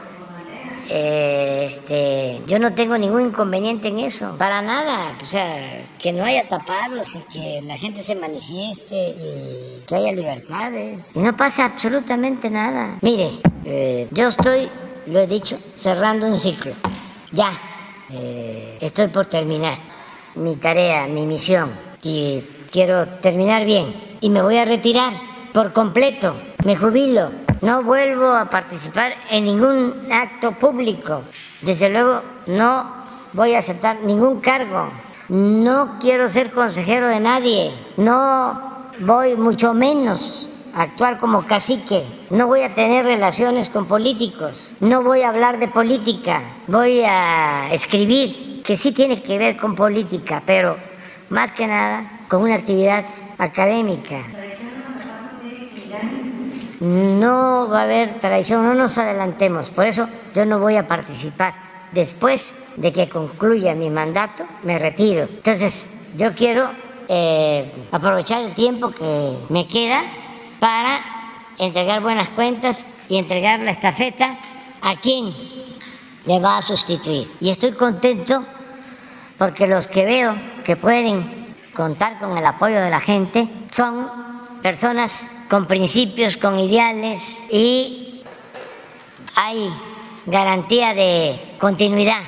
yo no tengo ningún inconveniente en eso, para nada. O sea, que no haya tapados y que la gente se manifieste y que haya libertades. Y no pasa absolutamente nada. Mire, yo estoy, lo he dicho, cerrando un ciclo. Ya, estoy por terminar mi tarea, mi misión. Y quiero terminar bien. Y me voy a retirar por completo. Me jubilo. No vuelvo a participar en ningún acto público. Desde luego, no voy a aceptar ningún cargo. No quiero ser consejero de nadie. No voy mucho menos actuar como cacique, no voy a tener relaciones con políticos, no voy a hablar de política, voy a escribir, que sí tiene que ver con política, pero más que nada con una actividad académica. No va a haber traición, no nos adelantemos, por eso yo no voy a participar. Después de que concluya mi mandato, me retiro. Entonces, yo quiero aprovechar el tiempo que me queda para entregar buenas cuentas y entregar la estafeta a quien me va a sustituir. Y estoy contento porque los que veo que pueden contar con el apoyo de la gente son personas con principios, con ideales, y hay garantía de continuidad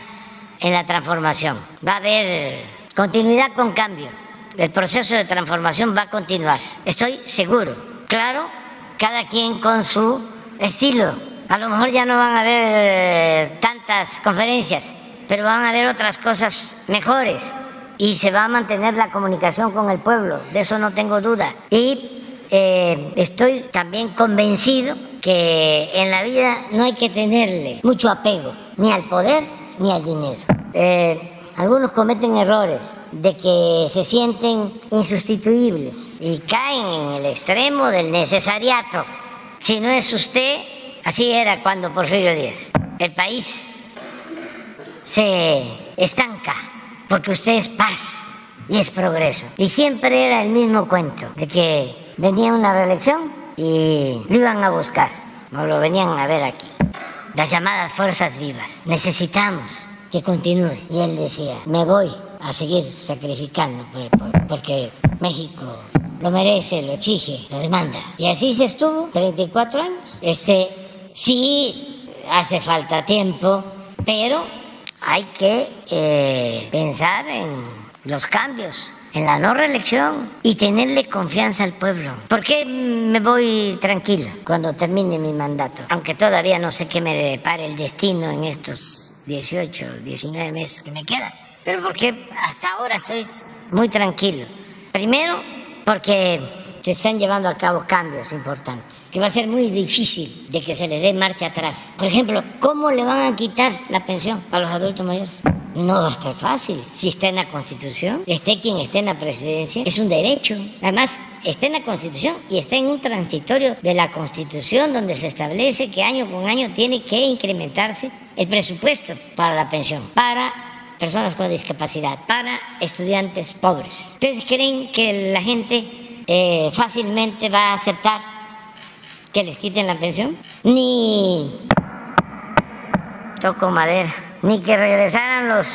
en la transformación. Va a haber continuidad con cambio. El proceso de transformación va a continuar. Estoy seguro. Claro, cada quien con su estilo. A lo mejor ya no van a haber tantas conferencias, pero van a haber otras cosas mejores y se va a mantener la comunicación con el pueblo. De eso no tengo duda. Y estoy también convencido que en la vida no hay que tenerle mucho apego, ni al poder ni al dinero. Algunos cometen errores de que se sienten insustituibles y caen en el extremo del necesariato. Si no es usted, así era cuando Porfirio Díaz. El país se estanca porque usted es paz y es progreso. Y siempre era el mismo cuento de que venía una reelección y lo iban a buscar, o lo venían a ver aquí. Las llamadas fuerzas vivas. Necesitamos que continúe. Y él decía, me voy a seguir sacrificando por el pueblo, porque México lo merece, lo exige, lo demanda. Y así se estuvo 34 años. Sí hace falta tiempo, pero hay que pensar en los cambios, en la no reelección y tenerle confianza al pueblo. ¿Por qué me voy tranquilo cuando termine mi mandato? Aunque todavía no sé qué me depara el destino en estos 18, 19 meses que me quedan. Pero porque hasta ahora estoy muy tranquilo. Primero, porque se están llevando a cabo cambios importantes, que va a ser muy difícil de que se les dé marcha atrás. Por ejemplo, ¿cómo le van a quitar la pensión a los adultos mayores? No va a estar fácil. Si está en la Constitución, esté quien esté en la presidencia, es un derecho. Además, está en la Constitución y está en un transitorio de la Constitución donde se establece que año con año tiene que incrementarse el presupuesto para la pensión, para personas con discapacidad, para estudiantes pobres. ¿Ustedes creen que la gente fácilmente va a aceptar que les quiten la pensión? Ni toco madera, ni que regresaran los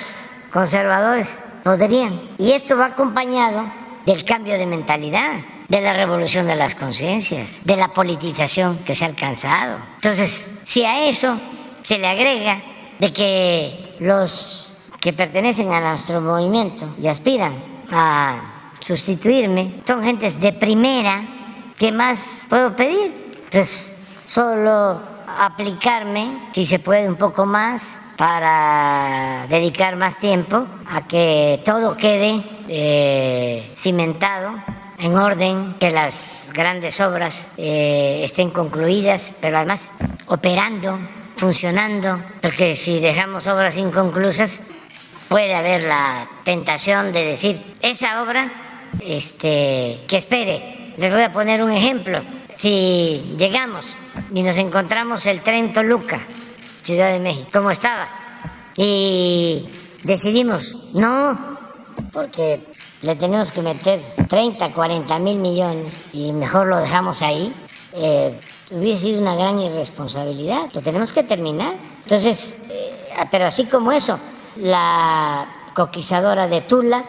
conservadores podrían. Y esto va acompañado del cambio de mentalidad, de la revolución de las conciencias, de la politización que se ha alcanzado. Entonces, si a eso se le agrega de que los que pertenecen a nuestro movimiento y aspiran a sustituirme son gentes de primera, ¿qué más puedo pedir? Pues solo aplicarme, si se puede un poco más, para dedicar más tiempo a que todo quede cimentado, en orden, que las grandes obras estén concluidas, pero además operando, funcionando, porque si dejamos obras inconclusas puede haber la tentación de decir, esa obra que espere. Les voy a poner un ejemplo. Si llegamos y nos encontramos el tren Toluca, Ciudad de México, como estaba, y decidimos, no, porque le tenemos que meter 30, 40 mil millones y mejor lo dejamos ahí, hubiese sido una gran irresponsabilidad. Lo tenemos que terminar. Entonces, pero así como eso, la coquizadora de Tula,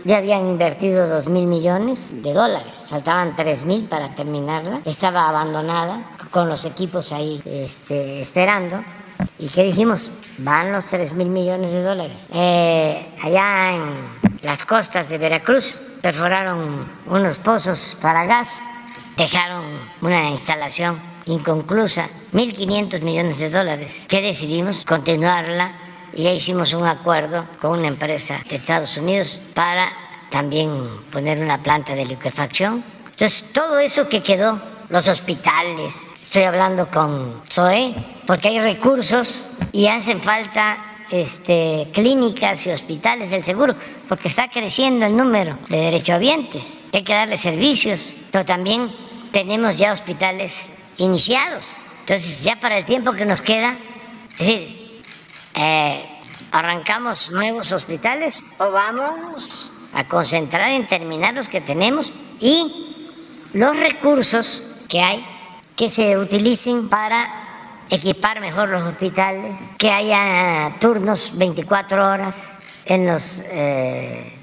ya habían invertido 2.000 millones de dólares, faltaban 3.000 para terminarla, estaba abandonada con los equipos ahí esperando. ¿Y qué dijimos? Van los 3.000 millones de dólares. Allá en las costas de Veracruz perforaron unos pozos para gas, dejaron una instalación inconclusa, 1.500 millones de dólares. ¿Qué decidimos? Continuarla. Y ya hicimos un acuerdo con una empresa de Estados Unidos para también poner una planta de liquefacción. Entonces, todo eso que quedó los hospitales. Estoy hablando con Zoe porque hay recursos y hacen falta clínicas y hospitales del seguro, porque está creciendo el número de derechohabientes. Hay que darle servicios, pero también tenemos ya hospitales iniciados. Entonces, ya para el tiempo que nos queda, es decir, ¿arrancamos nuevos hospitales o vamos a concentrar en terminar los que tenemos y los recursos que hay que se utilicen para equipar mejor los hospitales, que haya turnos 24 horas en los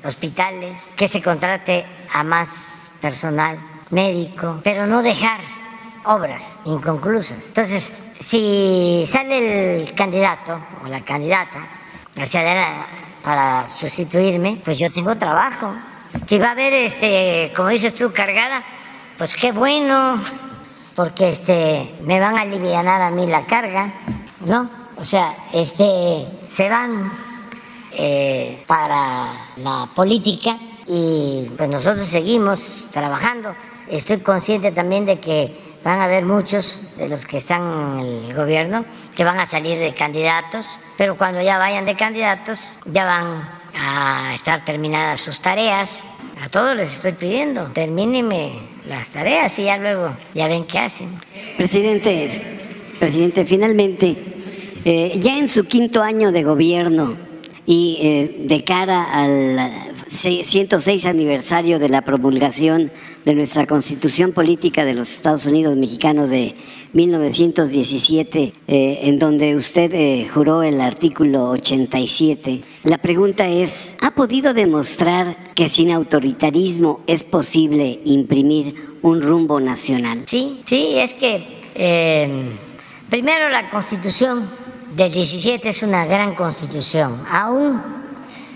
hospitales, que se contrate a más personal médico, pero no dejar obras inconclusas? Entonces, si sale el candidato o la candidata hacia adelante para sustituirme, pues yo tengo trabajo. Si va a haber, como dices tú, cargada, pues qué bueno, porque me van a alivianar a mí la carga, ¿no? O sea, se van para la política y pues nosotros seguimos trabajando. Estoy consciente también de que van a haber muchos de los que están en el gobierno que van a salir de candidatos, pero cuando ya vayan de candidatos ya van a estar terminadas sus tareas. A todos les estoy pidiendo, termínenme las tareas y ya luego ya ven qué hacen. Presidente, finalmente, ya en su 5º año de gobierno y de cara al 106 aniversario de la promulgación de nuestra Constitución Política de los Estados Unidos Mexicanos de 1917, en donde usted juró el artículo 87. La pregunta es, ¿ha podido demostrar que sin autoritarismo es posible imprimir un rumbo nacional? Sí, es que primero la Constitución del 17 es una gran Constitución, aún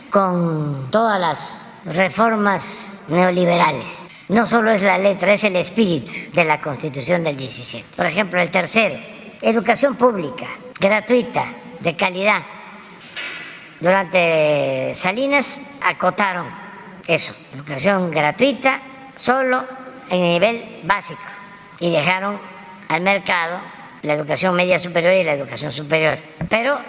con todas las reformas neoliberales. No solo es la letra, es el espíritu de la Constitución del 17. Por ejemplo, el tercero, educación pública, gratuita, de calidad. Durante Salinas acotaron eso, educación gratuita solo en el nivel básico y dejaron al mercado la educación media superior y la educación superior. Pero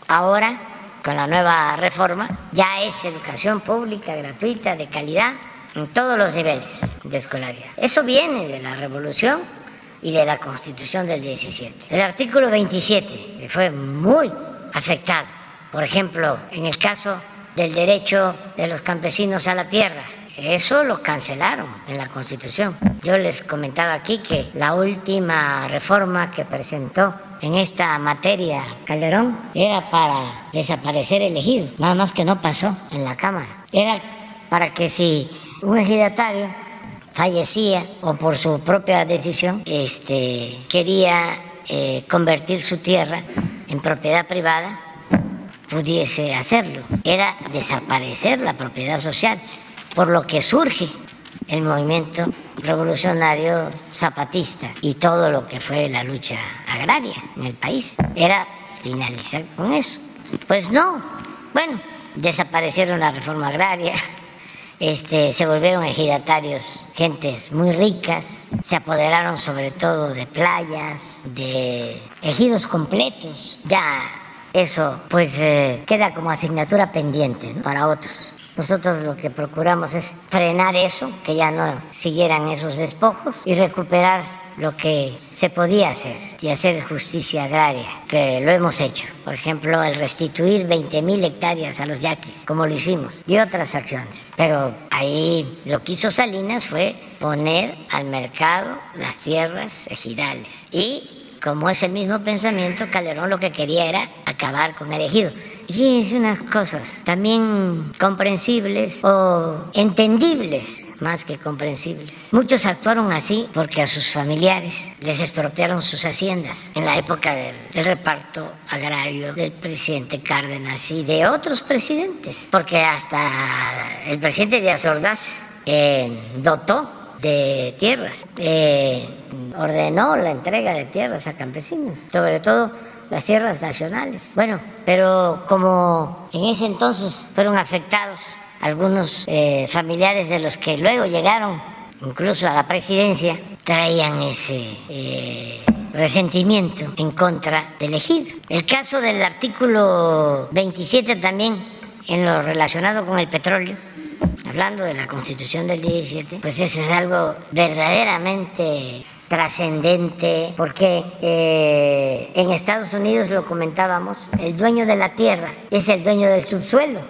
ahora, con la nueva reforma, ya es educación pública, gratuita, de calidad, en todos los niveles de escolaridad. Eso viene de la Revolución y de la Constitución del 17. El artículo 27, que fue muy afectado, por ejemplo, en el caso del derecho de los campesinos a la tierra, eso lo cancelaron en la Constitución. Yo les comentaba aquí que la última reforma que presentó en esta materia Calderón era para desaparecer el ejido, nada más que no pasó en la Cámara. Era para que si un ejidatario fallecía o por su propia decisión quería convertir su tierra en propiedad privada, pudiese hacerlo. Era desaparecer la propiedad social, por lo que surge el movimiento revolucionario zapatista y todo lo que fue la lucha agraria en el país. Era finalizar con eso. Pues no, bueno, desaparecieron la reforma agraria, se volvieron ejidatarios gentes muy ricas, se apoderaron sobre todo de playas, de ejidos completos. Ya eso pues queda como asignatura pendiente, ¿no?, para otros. Nosotros lo que procuramos es frenar eso, que ya no siguieran esos despojos y recuperar lo que se podía hacer y hacer justicia agraria, que lo hemos hecho. Por ejemplo, el restituir 20,000 hectáreas a los yaquis, como lo hicimos, y otras acciones. Pero ahí lo que hizo Salinas fue poner al mercado las tierras ejidales. Y como es el mismo pensamiento, Calderón lo que quería era acabar con el ejido. Y fíjense unas cosas también comprensibles o entendibles más que comprensibles. Muchos actuaron así porque a sus familiares les expropiaron sus haciendas en la época del reparto agrario del presidente Cárdenas y de otros presidentes, porque hasta el presidente Díaz Ordaz dotó de tierras, ordenó la entrega de tierras a campesinos, sobre todo las tierras nacionales. Bueno, pero como en ese entonces fueron afectados algunos familiares de los que luego llegaron incluso a la presidencia, traían ese resentimiento en contra del ejido. El caso del artículo 27 también, en lo relacionado con el petróleo, hablando de la Constitución del 17, pues ese es algo verdaderamente trascendente, porque en Estados Unidos, lo comentábamos, el dueño de la tierra es el dueño del subsuelo.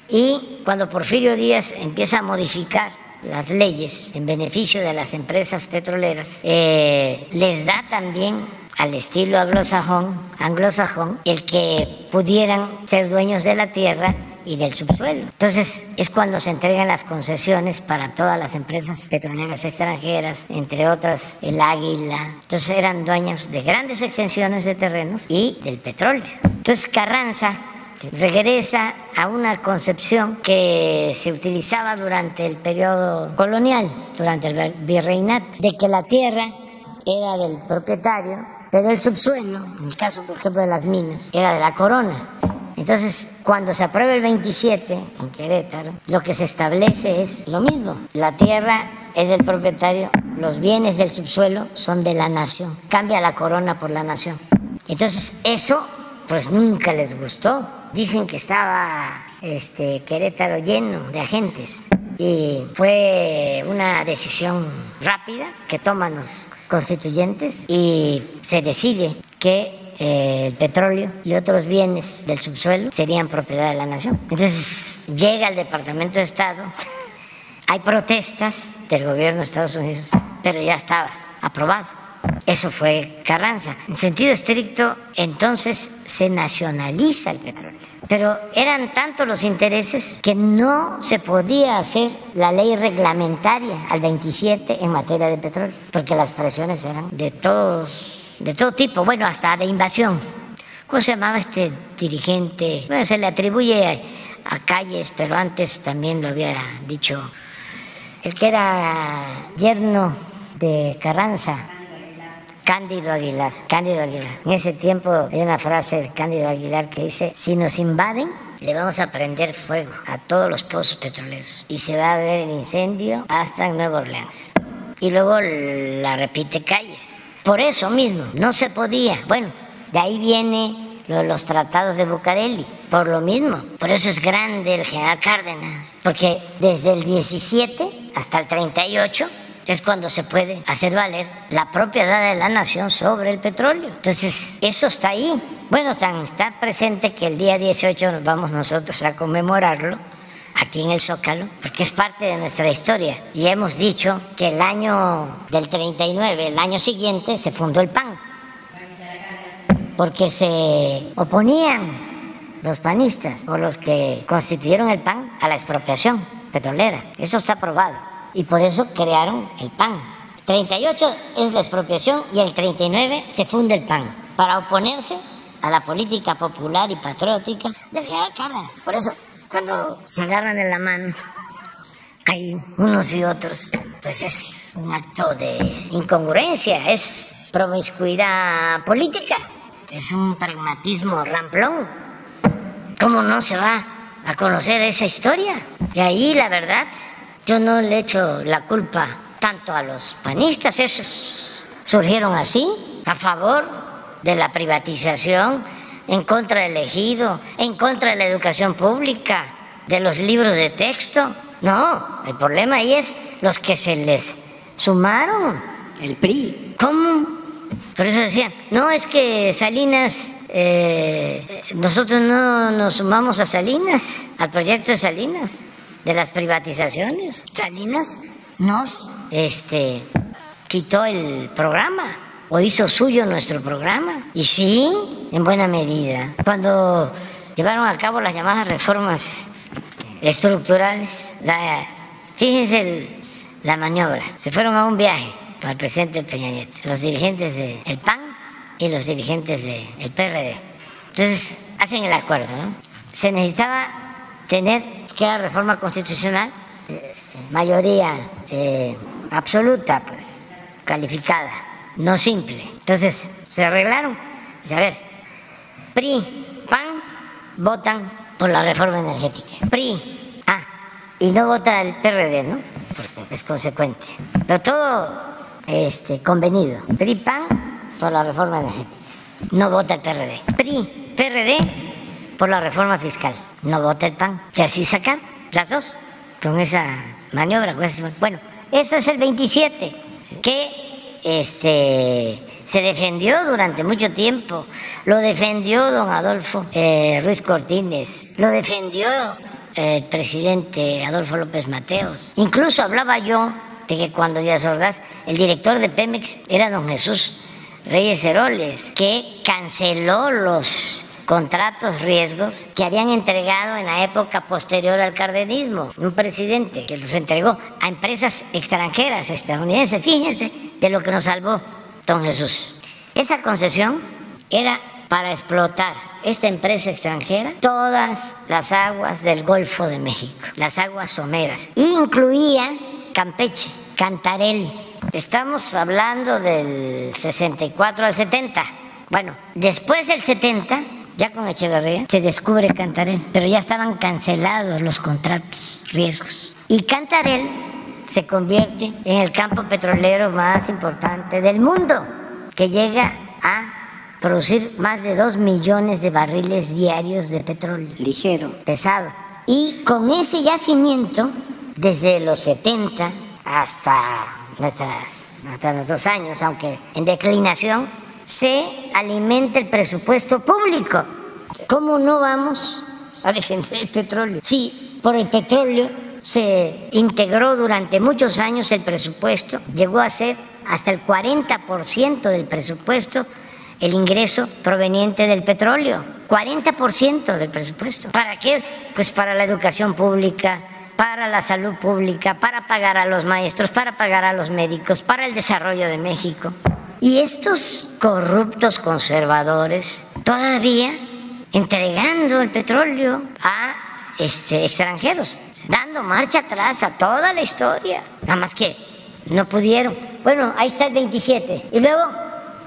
Y cuando Porfirio Díaz empieza a modificar las leyes en beneficio de las empresas petroleras, les da también, al estilo anglosajón, el que pudieran ser dueños de la tierra y del subsuelo. Entonces es cuando se entregan las concesiones para todas las empresas petroleras extranjeras, entre otras el Águila. Entonces eran dueños de grandes extensiones de terrenos y del petróleo. Entonces Carranza regresa a una concepción que se utilizaba durante el periodo colonial, durante el virreinato, de que la tierra era del propietario, pero el subsuelo, en el caso por ejemplo de las minas, era de la corona. Entonces, cuando se aprueba el 27 en Querétaro, lo que se establece es lo mismo. La tierra es del propietario, los bienes del subsuelo son de la nación. Cambia la corona por la nación. Entonces, eso pues nunca les gustó. Dicen que estaba Querétaro lleno de agentes y fue una decisión rápida que toman los constituyentes y se decide que el petróleo y otros bienes del subsuelo serían propiedad de la nación. Entonces llega al Departamento de Estado, hay protestas del gobierno de Estados Unidos, pero ya estaba aprobado. Eso fue Carranza. En sentido estricto, entonces se nacionaliza el petróleo. Pero eran tantos los intereses que no se podía hacer la ley reglamentaria al 27 en materia de petróleo, porque las presiones eran de todo tipo, bueno, hasta de invasión. ¿Cómo se llamaba este dirigente? Bueno, se le atribuye a Calles, pero antes también lo había dicho el que era yerno de Carranza, Cándido Aguilar. En ese tiempo hay una frase de Cándido Aguilar que dice: si nos invaden, le vamos a prender fuego a todos los pozos petroleros y se va a ver el incendio hasta en Nueva Orleans. Y luego la repite Calles. Por eso mismo, no se podía. Bueno, de ahí viene lo de los tratados de Bucareli, por lo mismo. Por eso es grande el general Cárdenas, porque desde el 17 hasta el 38 es cuando se puede hacer valer la propiedad de la nación sobre el petróleo. Entonces, eso está ahí. Bueno, está presente que el día 18 nos vamos nosotros a conmemorarlo aquí en el Zócalo, porque es parte de nuestra historia. Y hemos dicho que el año del 39, el año siguiente, se fundó el PAN, porque se oponían los panistas o los que constituyeron el PAN a la expropiación petrolera. Eso está aprobado. Y por eso crearon el PAN. 38 es la expropiación y el 39 se funda el PAN, para oponerse a la política popular y patriótica del general Cárdenas. Por eso, cuando se agarran en la mano, hay unos y otros, pues es un acto de incongruencia, es promiscuidad política, es un pragmatismo ramplón. ¿Cómo no se va a conocer esa historia? Y ahí, la verdad, yo no le echo la culpa tanto a los panistas. Esos surgieron así, a favor de la privatización, en contra del ejido, en contra de la educación pública, de los libros de texto. No, el problema ahí es los que se les sumaron. El PRI. ¿Cómo? Por eso decían, no, es que Salinas, nosotros no nos sumamos a Salinas, al proyecto de Salinas, de las privatizaciones. Salinas nos quitó el programa o hizo suyo nuestro programa. Y sí, en buena medida. Cuando llevaron a cabo las llamadas reformas estructurales, fíjense la maniobra. Se fueron a un viaje para el presidente Peña Nieto, los dirigentes del PAN y los dirigentes del PRD. Entonces hacen el acuerdo, ¿no? Se necesitaba tener que la reforma constitucional, mayoría absoluta, pues, calificada, no simple. Entonces se arreglaron. Dice, a ver, PRI, PAN, votan por la reforma energética. PRI, y no vota el PRD, ¿no? Porque es consecuente. Pero todo convenido. PRI-PAN por la reforma energética, no vota el PRD. PRI-PRD por la reforma fiscal, no vota el PAN. Y así sacar las dos con esa maniobra. Bueno, eso es el 27, que se defendió durante mucho tiempo. Lo defendió don Adolfo Ruiz Cortines, lo defendió el presidente Adolfo López Mateos. Incluso hablaba yo de que cuando Díaz Ordaz, el director de Pemex era don Jesús Reyes Heroles, que canceló los contratos riesgos que habían entregado en la época posterior al cardenismo. Un presidente que los entregó a empresas extranjeras, estadounidenses. Fíjense de lo que nos salvó don Jesús. Esa concesión era para explotar esta empresa extranjera todas las aguas del Golfo de México, las aguas someras, incluía Campeche, Cantarell. Estamos hablando del 64 al 70. Bueno, después del 70, ya con Echeverría, se descubre Cantarell, pero ya estaban cancelados los contratos riesgos. Y Cantarell se convierte en el campo petrolero más importante del mundo, que llega a producir más de 2 millones de barriles diarios de petróleo. Ligero. Pesado. Y con ese yacimiento, desde los 70 hasta nuestros años, aunque en declinación, se alimenta el presupuesto público. ¿Cómo no vamos a defender el petróleo? Sí, por el petróleo se integró durante muchos años el presupuesto, llegó a ser hasta el 40% del presupuesto el ingreso proveniente del petróleo, 40% del presupuesto. ¿Para qué? Pues para la educación pública, para la salud pública, para pagar a los maestros, para pagar a los médicos, para el desarrollo de México. Y estos corruptos conservadores todavía entregando el petróleo a extranjeros, dando marcha atrás a toda la historia, nada más que no pudieron. Bueno, ahí está el 27 y luego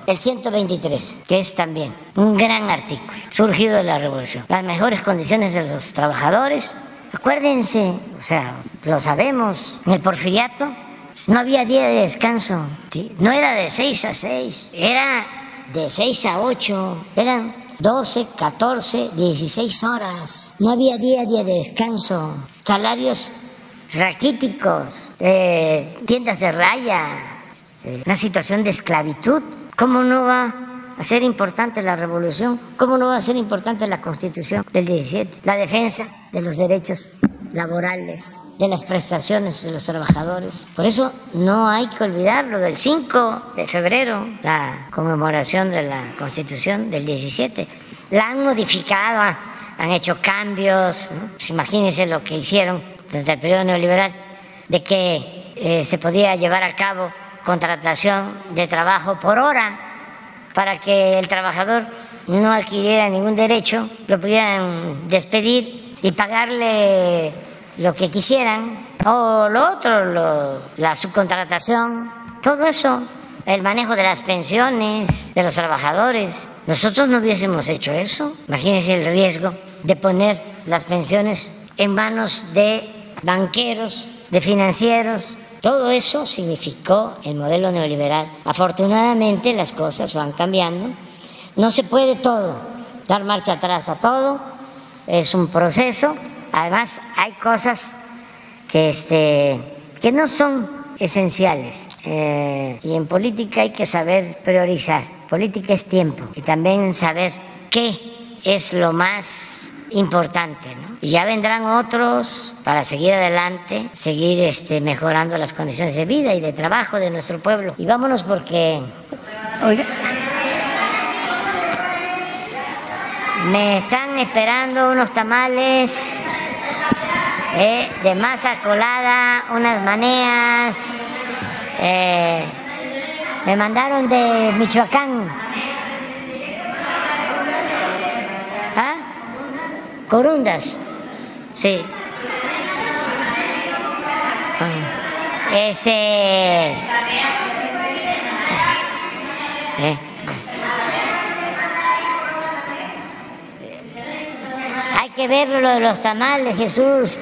el 123, que es también un gran artículo surgido de la revolución. Las mejores condiciones de los trabajadores. Acuérdense, o sea, lo sabemos, en el porfiriato no había día de descanso, ¿sí? No era de 6 a 6, era de 6 a 8, eran 12, 14, 16 horas, no había día de descanso, salarios raquíticos, tiendas de raya, una situación de esclavitud. ¿Cómo no va a ser importante la revolución? ¿Cómo no va a ser importante la Constitución del 17? La defensa de los derechos laborales, de las prestaciones de los trabajadores. Por eso no hay que olvidarlo del 5 de febrero, la conmemoración de la Constitución del 17. La han modificado, han hecho cambios, ¿no? Pues imagínense lo que hicieron desde el periodo neoliberal, de que se podía llevar a cabo contratación de trabajo por hora para que el trabajador no adquiriera ningún derecho, lo pudieran despedir y pagarle lo que quisieran, o lo otro, la subcontratación, todo eso, el manejo de las pensiones de los trabajadores. Nosotros no hubiésemos hecho eso. Imagínense el riesgo de poner las pensiones en manos de banqueros, de financieros. Todo eso significó el modelo neoliberal. Afortunadamente las cosas van cambiando. No se puede todo, dar marcha atrás a todo, es un proceso. Además hay cosas que no son esenciales y en política hay que saber priorizar. Política es tiempo y también saber qué es lo más importante, ¿no? Y ya vendrán otros para seguir adelante, seguir mejorando las condiciones de vida y de trabajo de nuestro pueblo. Y vámonos porque... Oiga, me están esperando unos tamales de masa colada, unas maneas. Me mandaron de Michoacán. ¿Ah? Corundas, sí. Hay que ver lo de los tamales, Jesús.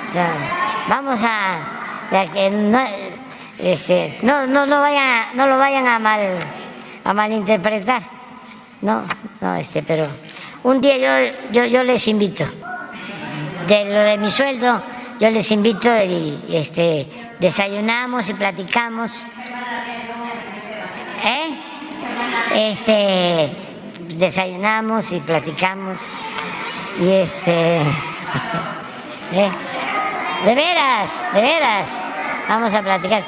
O sea, vamos a que no, no lo vayan a malinterpretar, no, pero un día yo les invito, de lo de mi sueldo, yo les invito y desayunamos y platicamos, desayunamos y platicamos y de veras, vamos a platicar,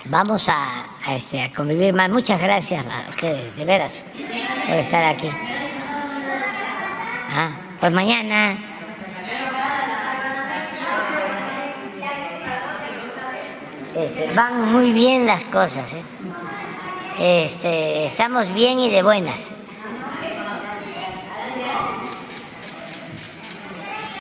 vamos a convivir más. Muchas gracias a ustedes, de veras, por estar aquí. Pues mañana. Van muy bien las cosas, estamos bien y de buenas.